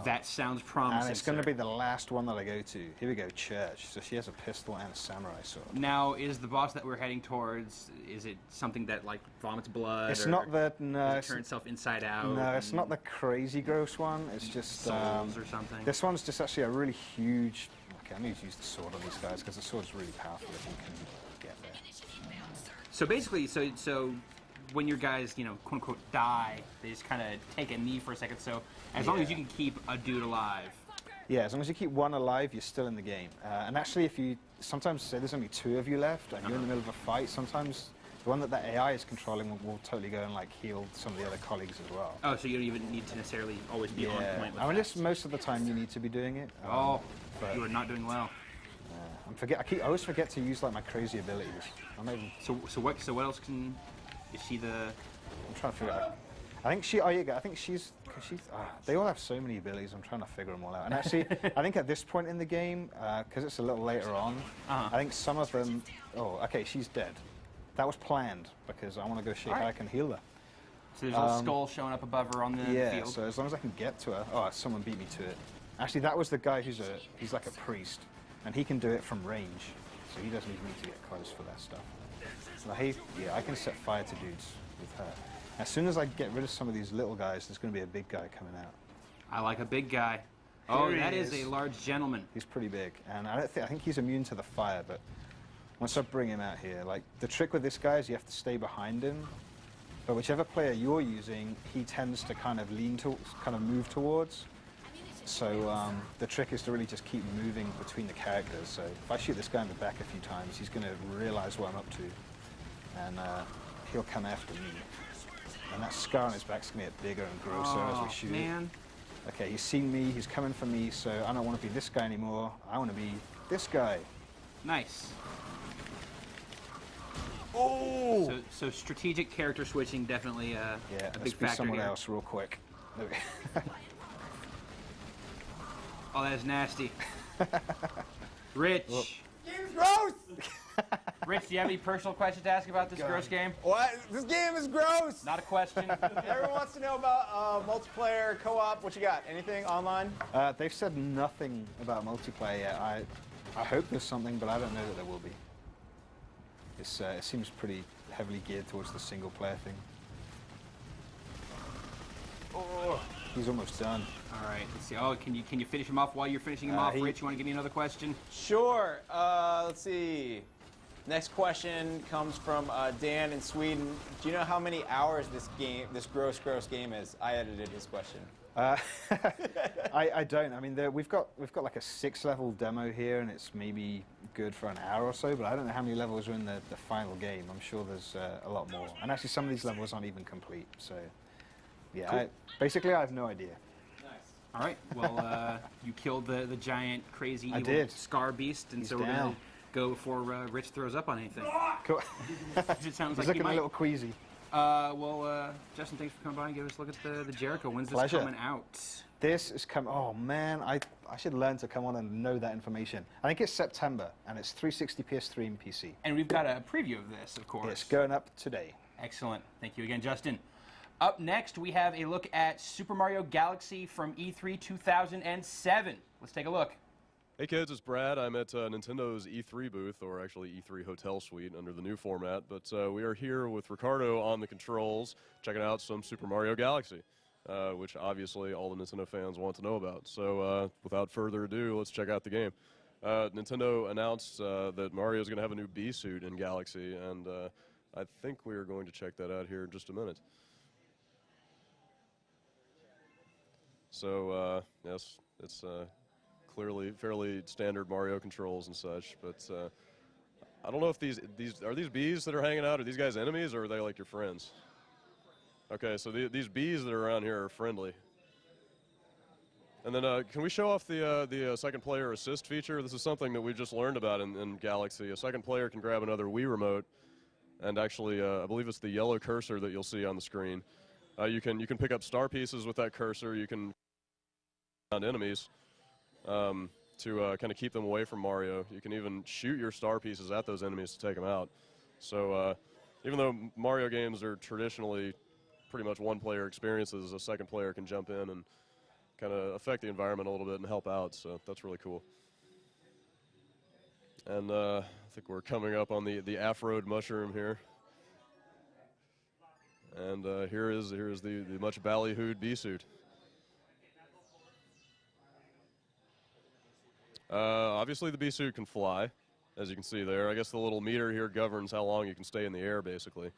That sounds promising. And it's going to be the last one that I go to. Here we go, Church. So she has a pistol and a samurai sword. Now, is the boss that we're heading towards, is it something that like vomits blood? It's not that, no. Does it turn itself inside out? No, it's not the crazy gross one. It's just... souls or something? This one's just actually a really huge... Okay, I'm going to use the sword on these guys because the sword's really powerful if you can get there. So basically, so when your guys, quote unquote, die, they just kind of take a knee for a second. So as long as you can keep a dude alive. Yeah, as long as you keep one alive, you're still in the game. And actually, if you sometimes say there's only 2 of you left and you're in the middle of a fight, sometimes the one that the AI is controlling will totally go and like heal some of the other colleagues as well. Oh, so you don't even need to necessarily always be on point with I mean, most of the time you need to be doing it. But you are not doing well. I always forget to use like my crazy abilities. So what else can? Is she the? I'm trying to figure out. I think she. Oh, yeah. I think she's. Cause she's. They all have so many abilities. I'm trying to figure them all out. And actually, I think at this point in the game, because it's a little later on, I think some of them. Oh, okay. She's dead. That was planned because I want to go see how I can heal her. So there's a little skull showing up above her on the field. Yeah. So as long as I can get to her. Oh, someone beat me to it. Actually, that was the guy he's like a priest, and he can do it from range. So he doesn't even need to get close for that stuff. So I can set fire to dudes with her. As soon as I get rid of some of these little guys, there's going to be a big guy coming out. I like a big guy. Oh, that is a large gentleman. He's pretty big, and I think he's immune to the fire. But once I bring him out here, like the trick with this guy is you have to stay behind him. But whichever player you're using, he tends to kind of move towards. So the trick is to really just keep moving between the characters. So if I shoot this guy in the back a few times, he's going to realize what I'm up to, and he'll come after me. And that scar on his back's going to get bigger and grosser as we shoot. Man. Okay, he's seen me, he's coming for me, so I don't want to be this guy anymore. I want to be this guy. Nice. Oh! So strategic character switching definitely a big factor be someone here. else real quick. Oh, that is nasty. Rich. Game's gross! Rich, do you have any personal questions to ask about this gross game? What? This game is gross! Not a question. Everyone wants to know about multiplayer, co-op. What you got? Anything online? They've said nothing about multiplayer yet. I hope there's something, but I don't know that there will be. It seems pretty heavily geared towards the single player thing. Oh, he's almost done. All right, let's see. Oh, can you finish him off while you're finishing him off, Rich? You want to give me another question? Sure. Let's see. Next question comes from Dan in Sweden. Do you know how many hours this gross game is? I edited his question. I don't. I mean, we've got like a 6-level demo here, and it's maybe good for an hour or so. But I don't know how many levels are in the final game. I'm sure there's a lot more. And actually, some of these levels aren't even complete. So, yeah. Cool. Basically, I have no idea. All right. Well, you killed the giant, crazy, evil Scar Beast, and so we're going to go before Rich throws up on anything. Cool. It sounds He's like looking a little queasy. Justin, thanks for coming by and give us a look at the Jericho. When's this Pleasure. coming out? This is coming. Oh man, I should learn to come on and know that information. I think it's September, and it's 360, PS3, and PC. And we've got a preview of this, of course. It's going up today. Excellent. Thank you again, Justin. Up next, we have a look at Super Mario Galaxy from E3 2007. Let's take a look. Hey kids, it's Brad. I'm at Nintendo's E3 booth, or actually E3 Hotel Suite under the new format. But we are here with Ricardo on the controls, checking out some Super Mario Galaxy, which obviously all the Nintendo fans want to know about. So without further ado, let's check out the game. Nintendo announced that Mario's going to have a new Bee suit in Galaxy, and I think we are going to check that out here in just a minute. So yes, it's clearly fairly standard Mario controls and such, but I don't know if these are these bees that are hanging out. Are these guys enemies, or are they like your friends? Okay, so these bees that are around here are friendly. And then can we show off the second player assist feature? This is something that we just learned about in Galaxy. A second player can grab another Wii remote, and actually I believe it's the yellow cursor that you'll see on the screen. You can pick up star pieces with that cursor. You can around enemies to kind of keep them away from Mario. You can even shoot your star pieces at those enemies to take them out. So even though Mario games are traditionally pretty much one-player experiences, a second player can jump in and kind of affect the environment a little bit and help out. So that's really cool. And I think we're coming up on the Afroed mushroom here. And here is the much ballyhooed bee suit. Obviously, the bee suit can fly, as you can see there. I guess the little meter here governs how long you can stay in the air, basically.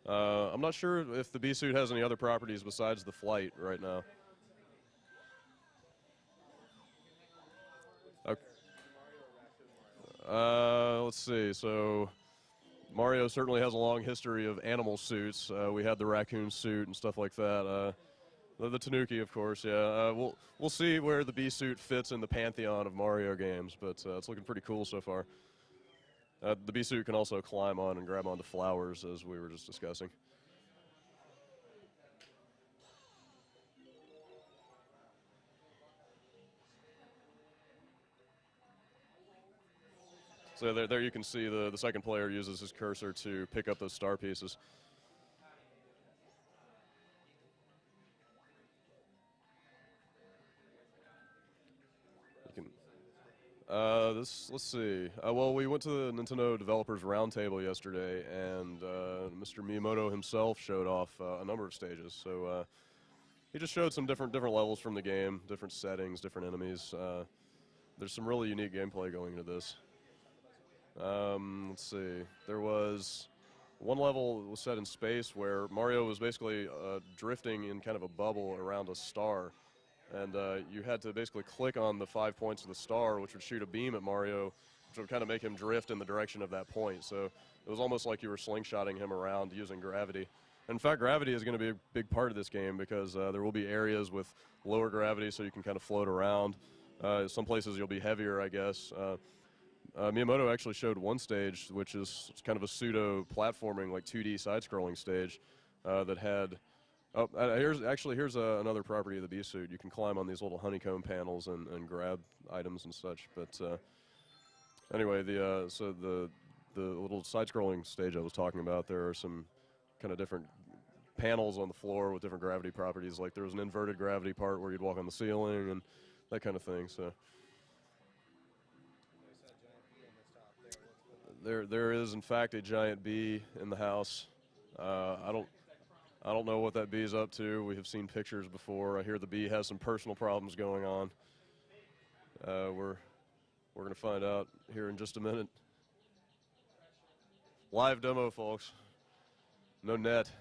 I'm not sure if the bee suit has any other properties besides the flight right now. Okay. Let's see. So Mario certainly has a long history of animal suits. We had the raccoon suit and stuff like that. The Tanuki, of course, yeah. We'll see where the bee suit fits in the pantheon of Mario games, but it's looking pretty cool so far. The bee suit can also climb on and grab onto flowers, as we were just discussing. So there you can see the second player uses his cursor to pick up those star pieces. You can, let's see. Well, we went to the Nintendo Developers Roundtable yesterday, and Mr. Miyamoto himself showed off a number of stages. So he just showed some different levels from the game, different settings, different enemies. There's some really unique gameplay going into this. Let's see. There was one level that was set in space where Mario was basically drifting in kind of a bubble around a star. And you had to basically click on the 5 points of the star, which would shoot a beam at Mario, which would kind of make him drift in the direction of that point. So it was almost like you were slingshotting him around using gravity. In fact, gravity is going to be a big part of this game because there will be areas with lower gravity so you can kind of float around. Some places you'll be heavier, I guess. Miyamoto actually showed one stage, which is kind of a pseudo-platforming, like 2D side-scrolling stage that had... Oh, here's another property of the bee suit. You can climb on these little honeycomb panels and grab items and such. But anyway, so the little side-scrolling stage I was talking about, there are some kind of different panels on the floor with different gravity properties. Like there was an inverted gravity part where you'd walk on the ceiling and that kind of thing. So there is in fact a giant bee in the house. I don't know what that bee is up to. We have seen pictures before. I hear the bee has some personal problems going on. We're going to find out here in just a minute. Live demo, folks. No net.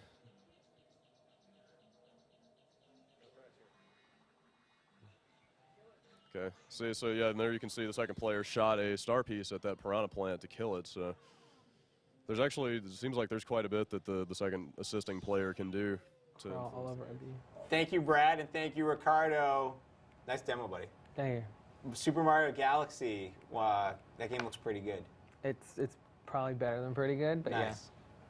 Okay. See, so yeah, and there you can see the second player shot a star piece at that piranha plant to kill it. So there's actually, it seems like there's quite a bit that the second assisting player can do. All over a bee. Thank you, Brad, and thank you, Ricardo. Nice demo, buddy. Thank you. Super Mario Galaxy. Wow, that game looks pretty good. It's probably better than pretty good, but nice. yeah.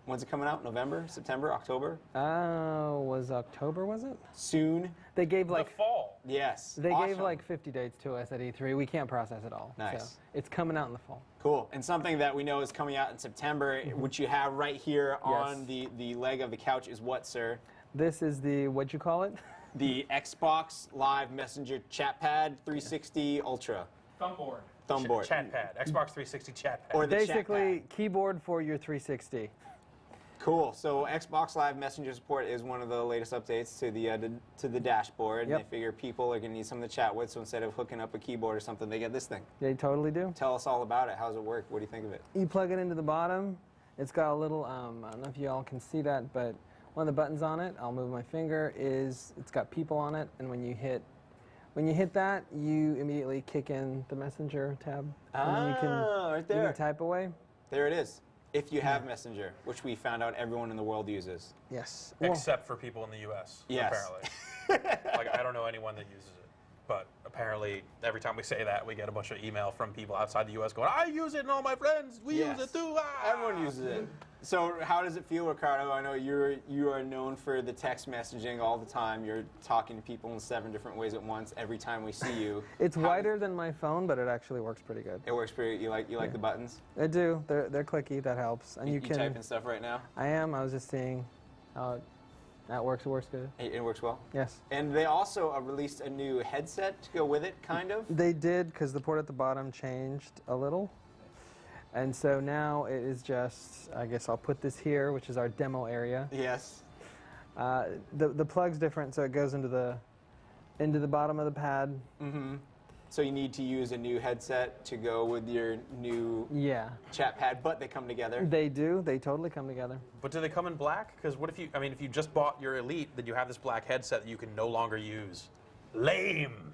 When's it coming out? November, September, October? Was October, was it? Soon. They gave like... The fall. Yes. They gave like 50 dates to us at E3. We can't process it all. Nice. So it's coming out in the fall. Cool. And something that we know is coming out in September, which you have right here on the leg of the couch is what, sir? This is the, what'd you call it? The Xbox Live Messenger Chat Pad 360 Ultra. Thumbboard. Thumbboard. Chat pad. Xbox 360 chat pad. Or the basically keyboard for your 360. Cool. So Xbox Live Messenger support is one of the latest updates to the dashboard. Yep. And they figure people are going to need something to chat with, so instead of hooking up a keyboard or something, they get this thing. They totally do. Tell us all about it. How does it work? What do you think of it? You plug it into the bottom. It's got a little, I don't know if you all can see that, but one of the buttons on it, I'll move my finger, it's got people on it, and when you hit that, you immediately kick in the Messenger tab. And then right there. You can type away. There it is. If you have Messenger, which we found out everyone in the world uses. Yes. Except for people in the U.S., yes. apparently. Like, I don't know anyone that uses it. But apparently, every time we say that, we get a bunch of email from people outside the U.S. going, I use it and all my friends, we use it too. Ah! Everyone uses it. So how does it feel, Ricardo? I know you are known for the text messaging all the time. You're talking to people in 7 different ways at once every time we see you. It's wider than my phone, but it actually works pretty good. It works pretty. You like the buttons? I do. They're clicky. That helps. And you can typing stuff right now? I am. I was just seeing how that works. It works good. It works well? Yes. And they also released a new headset to go with it, kind of? They did, because the port at the bottom changed a little. And so now it is just, I guess I'll put this here, which is our demo area. Yes. The plug's different, so it goes into the bottom of the pad. Mm-hmm. So you need to use a new headset to go with your new chat pad, but they come together. They do. They totally come together. But do they come in black? Because what if if you just bought your Elite, then you have this black headset that you can no longer use? Lame.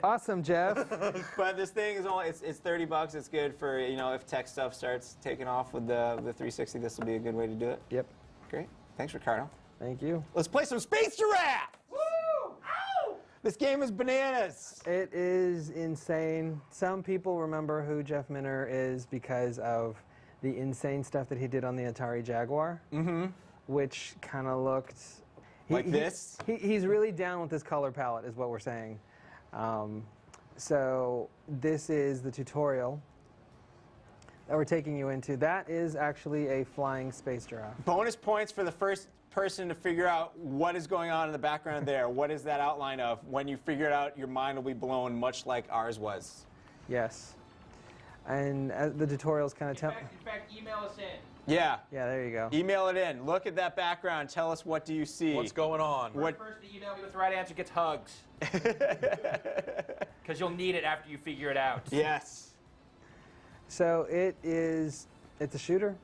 Awesome, Jeff. But this thing is only it's $30. It's good for if tech stuff starts taking off with the 360. This will be a good way to do it. Yep. Great. Thanks, Ricardo. Thank you. Let's play some Space Giraffe. Woo! Ow! This game is bananas. It is insane. Some people remember who Jeff Minner is because of the insane stuff that he did on the Atari Jaguar, which kind of looked like this. He's really down with this color palette, is what we're saying. So this is the tutorial that we're taking you into. That is actually a flying space giraffe. Bonus points for the first person to figure out what is going on in the background there. What is that outline of? When you figure it out, your mind will be blown, much like ours was. Yes. And the tutorials kind of tell. In fact, email us in. Yeah. Yeah, there you go. Email it in. Look at that background. Tell us, what do you see? What's going on? First person to email me with the right answer gets hugs. Because you'll need it after you figure it out. Yes. So it's a shooter.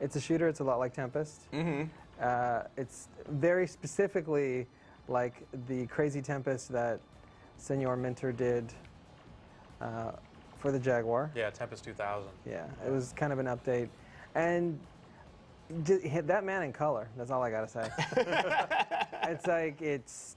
It's a shooter. It's a lot like Tempest. Mm-hmm. It's very specifically like the Crazy Tempest that Senor Minter did for the Jaguar. Yeah, Tempest 2000. Yeah, it was kind of an update. And hit that man in color. That's all I gotta say. It's like it's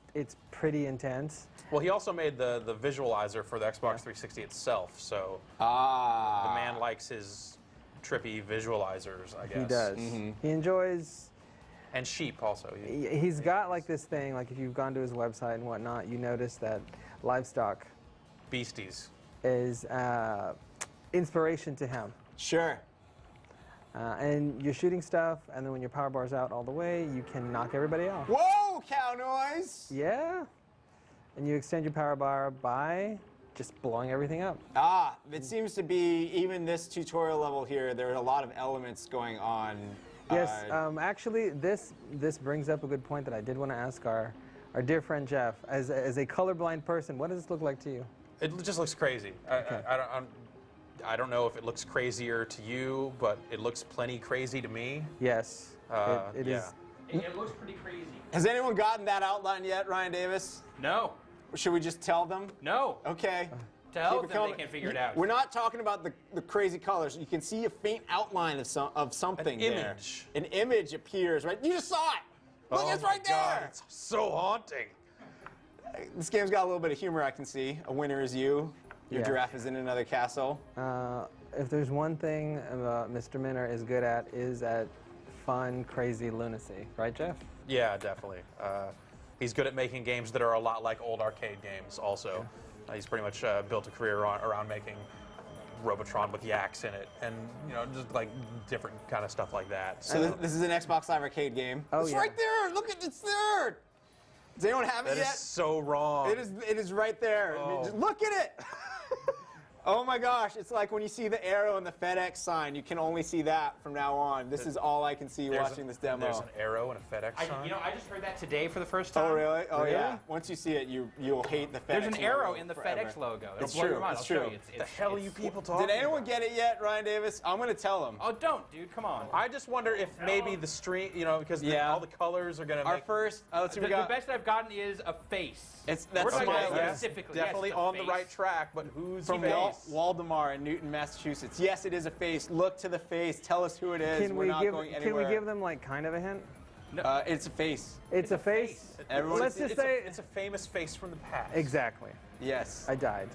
pretty intense. Well, he also made the visualizer for the Xbox 360 itself, so the man likes his trippy visualizers, I guess. He does. Mm-hmm. He enjoys. And sheep also. He's got like this thing, like if you've gone to his website and whatnot, you notice that livestock Beasties. is inspiration to him. Sure. And you're shooting stuff, and then when your power bar's out all the way, you can knock everybody out. Whoa, cow noise! Yeah. And you extend your power bar by just blowing everything up. It seems to be, even this tutorial level here, there are a lot of elements going on. Yes, actually, this brings up a good point that I did want to ask our dear friend Jeff. As a colorblind person, what does this look like to you? It just looks crazy. I don't know if it looks crazier to you, but it looks plenty crazy to me. Yes, it is. It looks pretty crazy. Has anyone gotten that outline yet, Ryan Davis? No. Should we just tell them? No. Okay. To hell with them, they can't figure it out. We're not talking about the crazy colors. You can see a faint outline of something An there. image. An image appears, right? You just saw it! Look, it's right God, there! it's so haunting. This game's got a little bit of humor, I can see. A winner is you. Your giraffe is in another castle. If there's one thing Mr. Minter is good at, is at fun, crazy lunacy. Right, Jeff? Yeah, definitely. He's good at making games that are a lot like old arcade games also. He's pretty much built a career around making Robotron with yaks in it, and just like different kind of stuff like that. So this is an Xbox Live Arcade game. Oh, it's right there! Look, it's there! Does anyone have it yet? That is so wrong. It is right there. Oh. Just look at it! Oh my gosh, it's like when you see the arrow and the FedEx sign, you can only see that from now on. This is all I can see watching this demo. There's an arrow and a FedEx sign? I just heard that today for the first time. Oh, really? Oh, yeah. Once you see it, you'll hate the FedEx There's an arrow logo in the forever. FedEx logo. It'll It's blow true. your mind. It's I'll show true. you. The hell are you people talking Did anyone about? get it yet, Ryan Davis? I'm going to tell them. Oh, don't, dude. Come on. I just wonder if maybe the stream, because all the colors are going to Our make... first, let's see, we The got... best I've gotten is a face. That's We're talking okay, about yes. specifically. Definitely yes, on face. the right track, but who's From face? Waldemar in Newton, Massachusetts. Yes, it is a face. Look to the face. Tell us who it is. We're not going anywhere. Can we give them like kind of a hint? It's a face. It's a face. Let's just say it's a famous face from the past. Exactly. Yes. I died.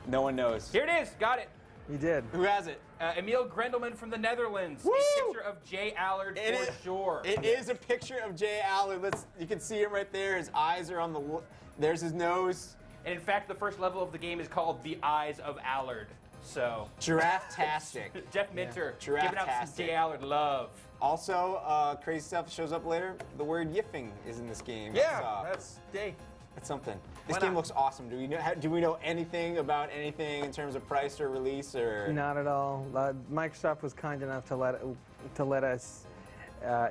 No one knows. Here it is. Got it. You did. Who has it? Emil Grendelman from the Netherlands. Woo! A picture of Jay Allard for sure. It is a picture of Jay Allard. You can see him right there. His eyes are on the... There's his nose. And in fact, the first level of the game is called The Eyes of Allard. So... Giraffe-tastic. Jeff Minter giving out some Giraffe-tastic. Jay Allard love. Also, crazy stuff shows up later. The word yiffing is in this game. Yeah, that's Jay. That's something. This game looks awesome. Do we know anything about anything in terms of price or release or? Not at all. Microsoft was kind enough to let us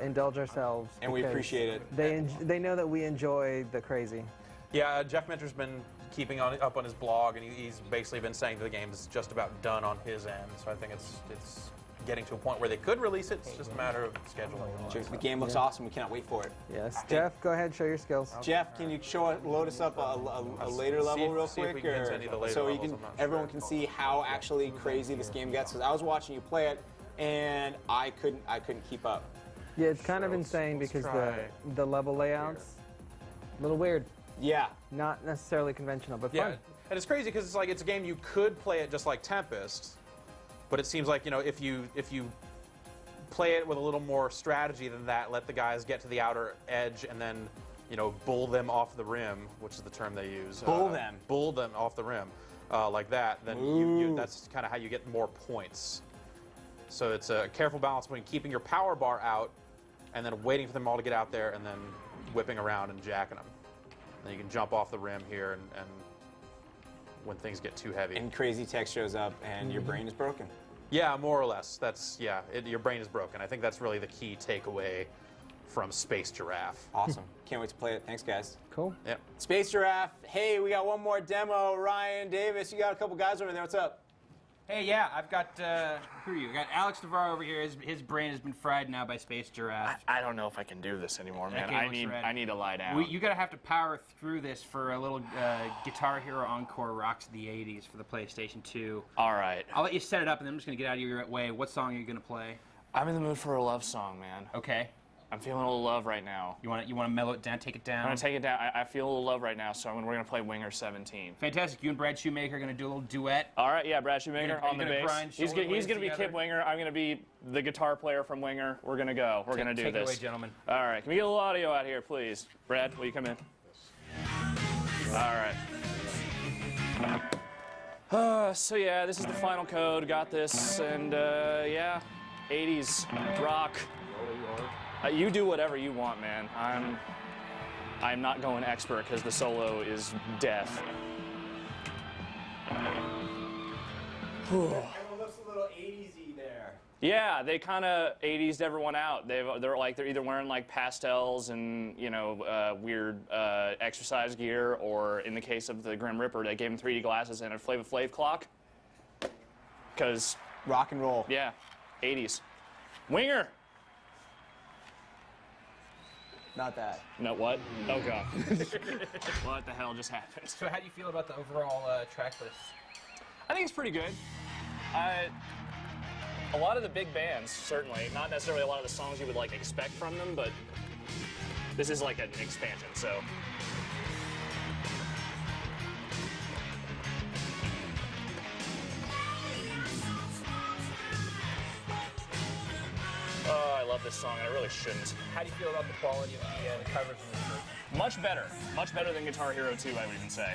indulge ourselves, and we appreciate it. They know that we enjoy the crazy. Yeah, Jeff Minter's been keeping up on his blog, and he's basically been saying that the game is just about done on his end. So I think it's getting to a point where they could release it. It's just a matter of scheduling. The game looks awesome. We cannot wait for it. Yes, Jeff, go ahead, show your skills. Jeff, can you load us up a later level real quick, so everyone can see how actually crazy this game gets? Because I was watching you play it, and I couldn't keep up. Yeah, it's kind of insane because the level layouts a little weird. Yeah. Not necessarily conventional, but Yeah, fun. and it's crazy because it's a game you could play it just like Tempest, but it seems like if you play it with a little more strategy than that, let the guys get to the outer edge and then bull them off the rim, which is the term they use. Bull them. Bull them off the rim, like that. Then that's kind of how you get more points. So it's a careful balance between keeping your power bar out and then waiting for them all to get out there and then whipping around and jacking them. Then you can jump off the rim here and when things get too heavy. And crazy text shows up and your brain is broken. Yeah, more or less. That's, your brain is broken. I think that's really the key takeaway from Space Giraffe. Awesome. Can't wait to play it. Thanks, guys. Cool. Yep. Space Giraffe. Hey, we got one more demo. Ryan Davis, you got a couple guys over there. What's up? Hey, yeah, I've got, who are you? I got Alex Navarro over here. His brain has been fried now by Space Giraffe. I don't know if I can do this anymore, man. Okay, I need to lie down. You're going to have to power through this for a little Guitar Hero Encore Rocks the 80s for the PlayStation 2. All right. I'll let you set it up, and then I'm just going to get out of your way. What song are you going to play? I'm in the mood for a love song, man. Okay. I'm feeling a little love right now. You want to mellow it down, take it down? I'm going to take it down. I feel a little love right now, so we're going to play Winger 17. Fantastic. You and Brad Shoemaker are going to do a little duet. All right, yeah, Brad Shoemaker on the bass. He's going to be together? Kip Winger. I'm going to be the guitar player from Winger. We're going to go. We're going to do this. Take it away, gentlemen. All right. Can we get a little audio out here, please? Brad, will you come in? All right. So yeah, this is the final code. Got this, and yeah, 80s rock. You do whatever you want, man. I'm not going expert because the solo is death. Everyone looks a little 80s-y there. Yeah, they kind of 80s'd everyone out. They're either wearing like pastels and weird exercise gear, or in the case of the Grim Reaper, they gave him 3D glasses and a Flavor Flav clock. Cause rock and roll. Yeah, 80s. Winger. Not that. No, what? Oh, God. What the hell just happened? So how do you feel about the overall track list? I think it's pretty good. A lot of the big bands, certainly. Not necessarily a lot of the songs you would expect from them, but this is like an expansion, so. Oh, I love this song, and I really shouldn't. How do you feel about the quality of the covers in this version? Much better. Much better than Guitar Hero 2, I would even say.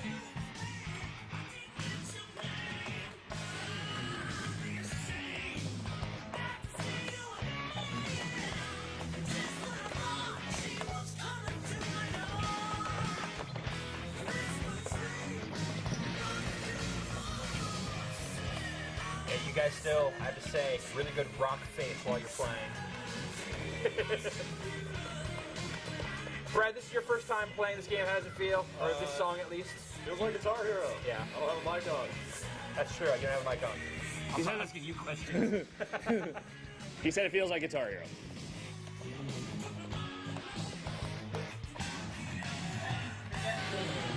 And you guys still, I have to say, really good rock face while you're playing. Brad, this is your first time playing this game. How does it feel? Or this song, at least? Feels like Guitar Hero. Yeah. I don't have a mic on. That's true. I don't have a mic on. I'm not asking you questions. He said it feels like Guitar Hero.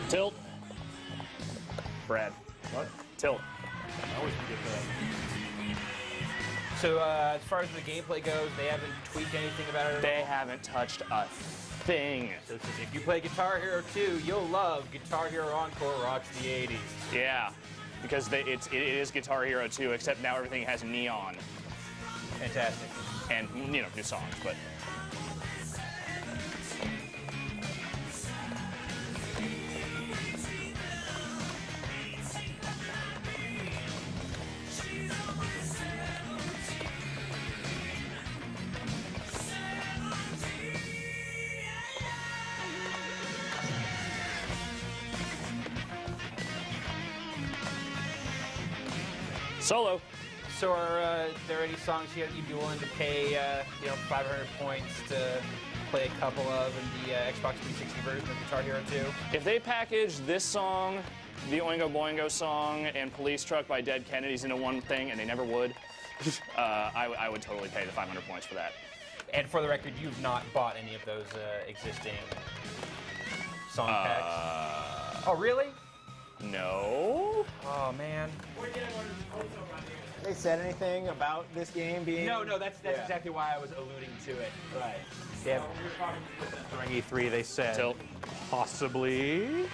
Tilt. Brad. What? Tilt. I always forget that. So, as far as the gameplay goes, they haven't tweaked anything about it at all? They haven't touched a thing. So if you play Guitar Hero 2, you'll love Guitar Hero Encore Rocks the 80s. Yeah, because it is Guitar Hero 2, except now everything has neon. Fantastic. And, new songs, but... Solo. So are there any songs you'd be willing to pay, 500 points to play a couple of in the Xbox 360 version of Guitar Hero 2? If they package this song, the Oingo Boingo song, and Police Truck by Dead Kennedys into one thing, and they never would, I would totally pay the 500 points for that. And for the record, you've not bought any of those existing song packs? Oh, really? No. Oh, man. They said anything about this game being? No, that's exactly why I was alluding to it. Right. Yeah. During E3, they said Tilt. Possibly,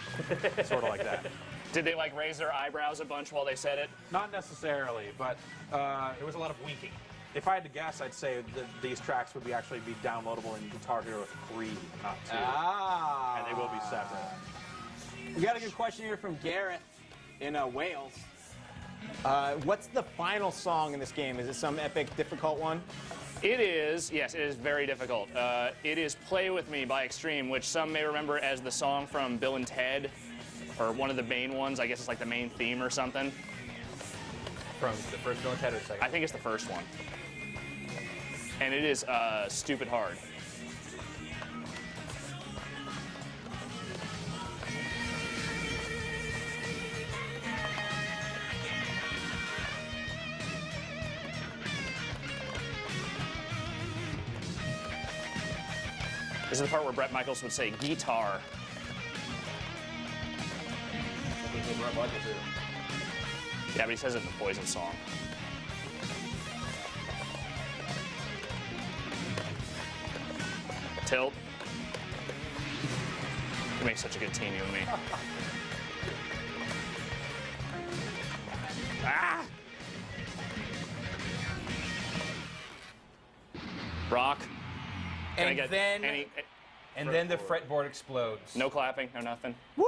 sort of like that. Did they raise their eyebrows a bunch while they said it? Not necessarily, but there was a lot of winking. If I had to guess, I'd say that these tracks would actually be downloadable in Guitar Hero 3, not 2. Ah. And they will be separate. We got a good question here from Garrett in Wales. What's the final song in this game? Is it some epic, difficult one? It is, yes, it is very difficult. It is Play With Me by Extreme, which some may remember as the song from Bill and Ted, or one of the main ones. I guess it's like the main theme or something. From the first Bill and Ted or the second? I think it's the first one. And it is stupid hard. This is the part where Bret Michaels would say guitar. Yeah, but he says it in the Poison song. Tilt. You make such a good team, you and me. Ah! Rock. Can I And get then, any, and then the fretboard explodes. no clapping, no nothing. Woo!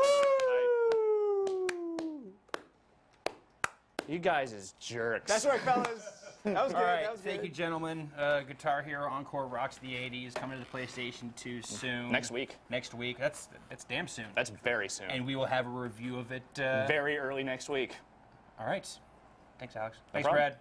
You guys is jerks. That's right, fellas. That was good. All right, That was thank good. you, gentlemen. Guitar Hero Encore rocks the 80s. Coming to the PlayStation 2 soon. Next week. Next week. That's damn soon. That's very soon. And we will have a review of it. Very early next week. All right. Thanks, Alex. No Thanks, problem. Brad.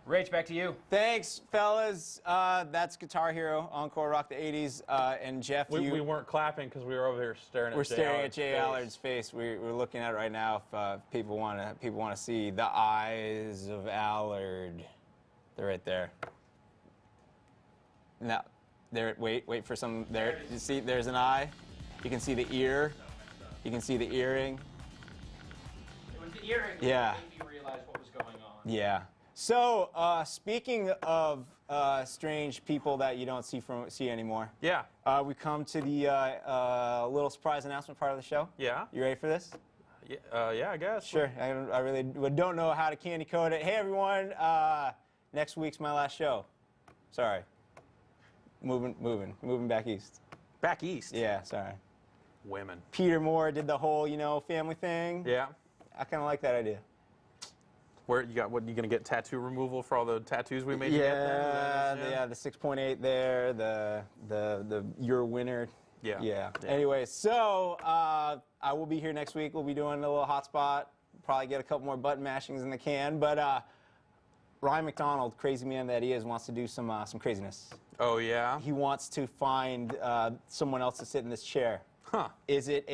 Rach, back to you. Thanks, fellas. That's Guitar Hero, Encore Rock the 80s. And Jeff, We weren't clapping because we were over here staring at We're staring at Jay Allard's face. We're looking at it right now. If people want to see the eyes of Allard, they're right there. Now, there. Wait for some. There. You see, there's an eye. You can see the ear. You can see the earring. It was the earring Yeah. that made me realize what was going on. Yeah. So, speaking of strange people that you don't see anymore. Yeah. We come to the little surprise announcement part of the show. Yeah. You ready for this? Yeah, I guess. Sure. I really don't know how to candy code it. Hey, everyone. Next week's my last show. Sorry. Moving back east. Back east? Yeah, sorry. Women. Peter Moore did the whole, family thing. Yeah. I kind of like that idea. Where you gonna get tattoo removal for all the tattoos we made? You get then? Yeah, the 6.8 there, the your winner. Yeah. Anyway, so I will be here next week. We'll be doing a little hotspot. Probably get a couple more button mashings in the can. But Ryan McDonald, crazy man that he is, wants to do some craziness. Oh yeah. He wants to find someone else to sit in this chair. Huh. Is it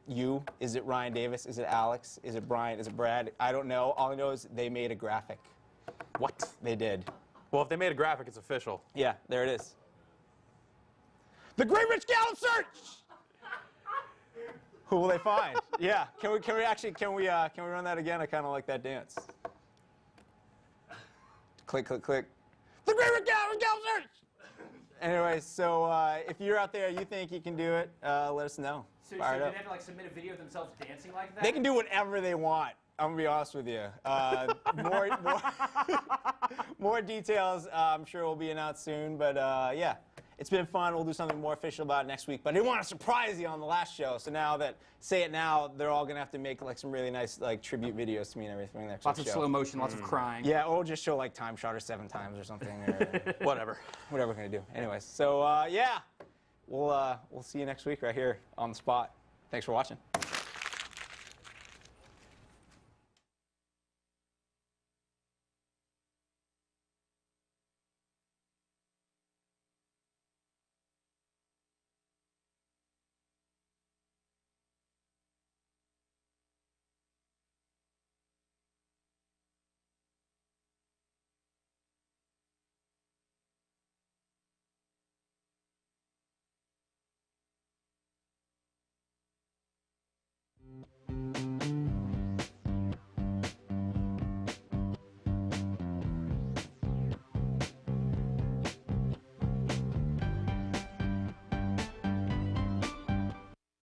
you? Is it Ryan Davis? Is it Alex? Is it Brian? Is it Brad? I don't know. All I know is they made a graphic. What? They did. Well, if they made a graphic, it's official. Yeah, there it is. The Great Rich Gallup Search. Who will they find? Yeah. Can we run that again? I kind of like that dance. Click, click, click. The Great Rich Gallup Search. Anyway, so if you're out there, you think you can do it, let us know. So Fire do it they up. have to submit a video of themselves dancing like that? They can do whatever they want. I'm gonna be honest with you. More details, I'm sure will be announced soon. But yeah, it's been fun. We'll do something more official about it next week. But I didn't want to surprise you on the last show. So now that Say It Now, they're all gonna have to make like some really nice like tribute videos to me and everything next Lots of show. slow motion, lots of crying. Yeah, or we'll just show like Time Shot 7 times or something. Or Whatever we're gonna do. Anyways, so yeah, we'll see you next week right here on the spot. Thanks for watching.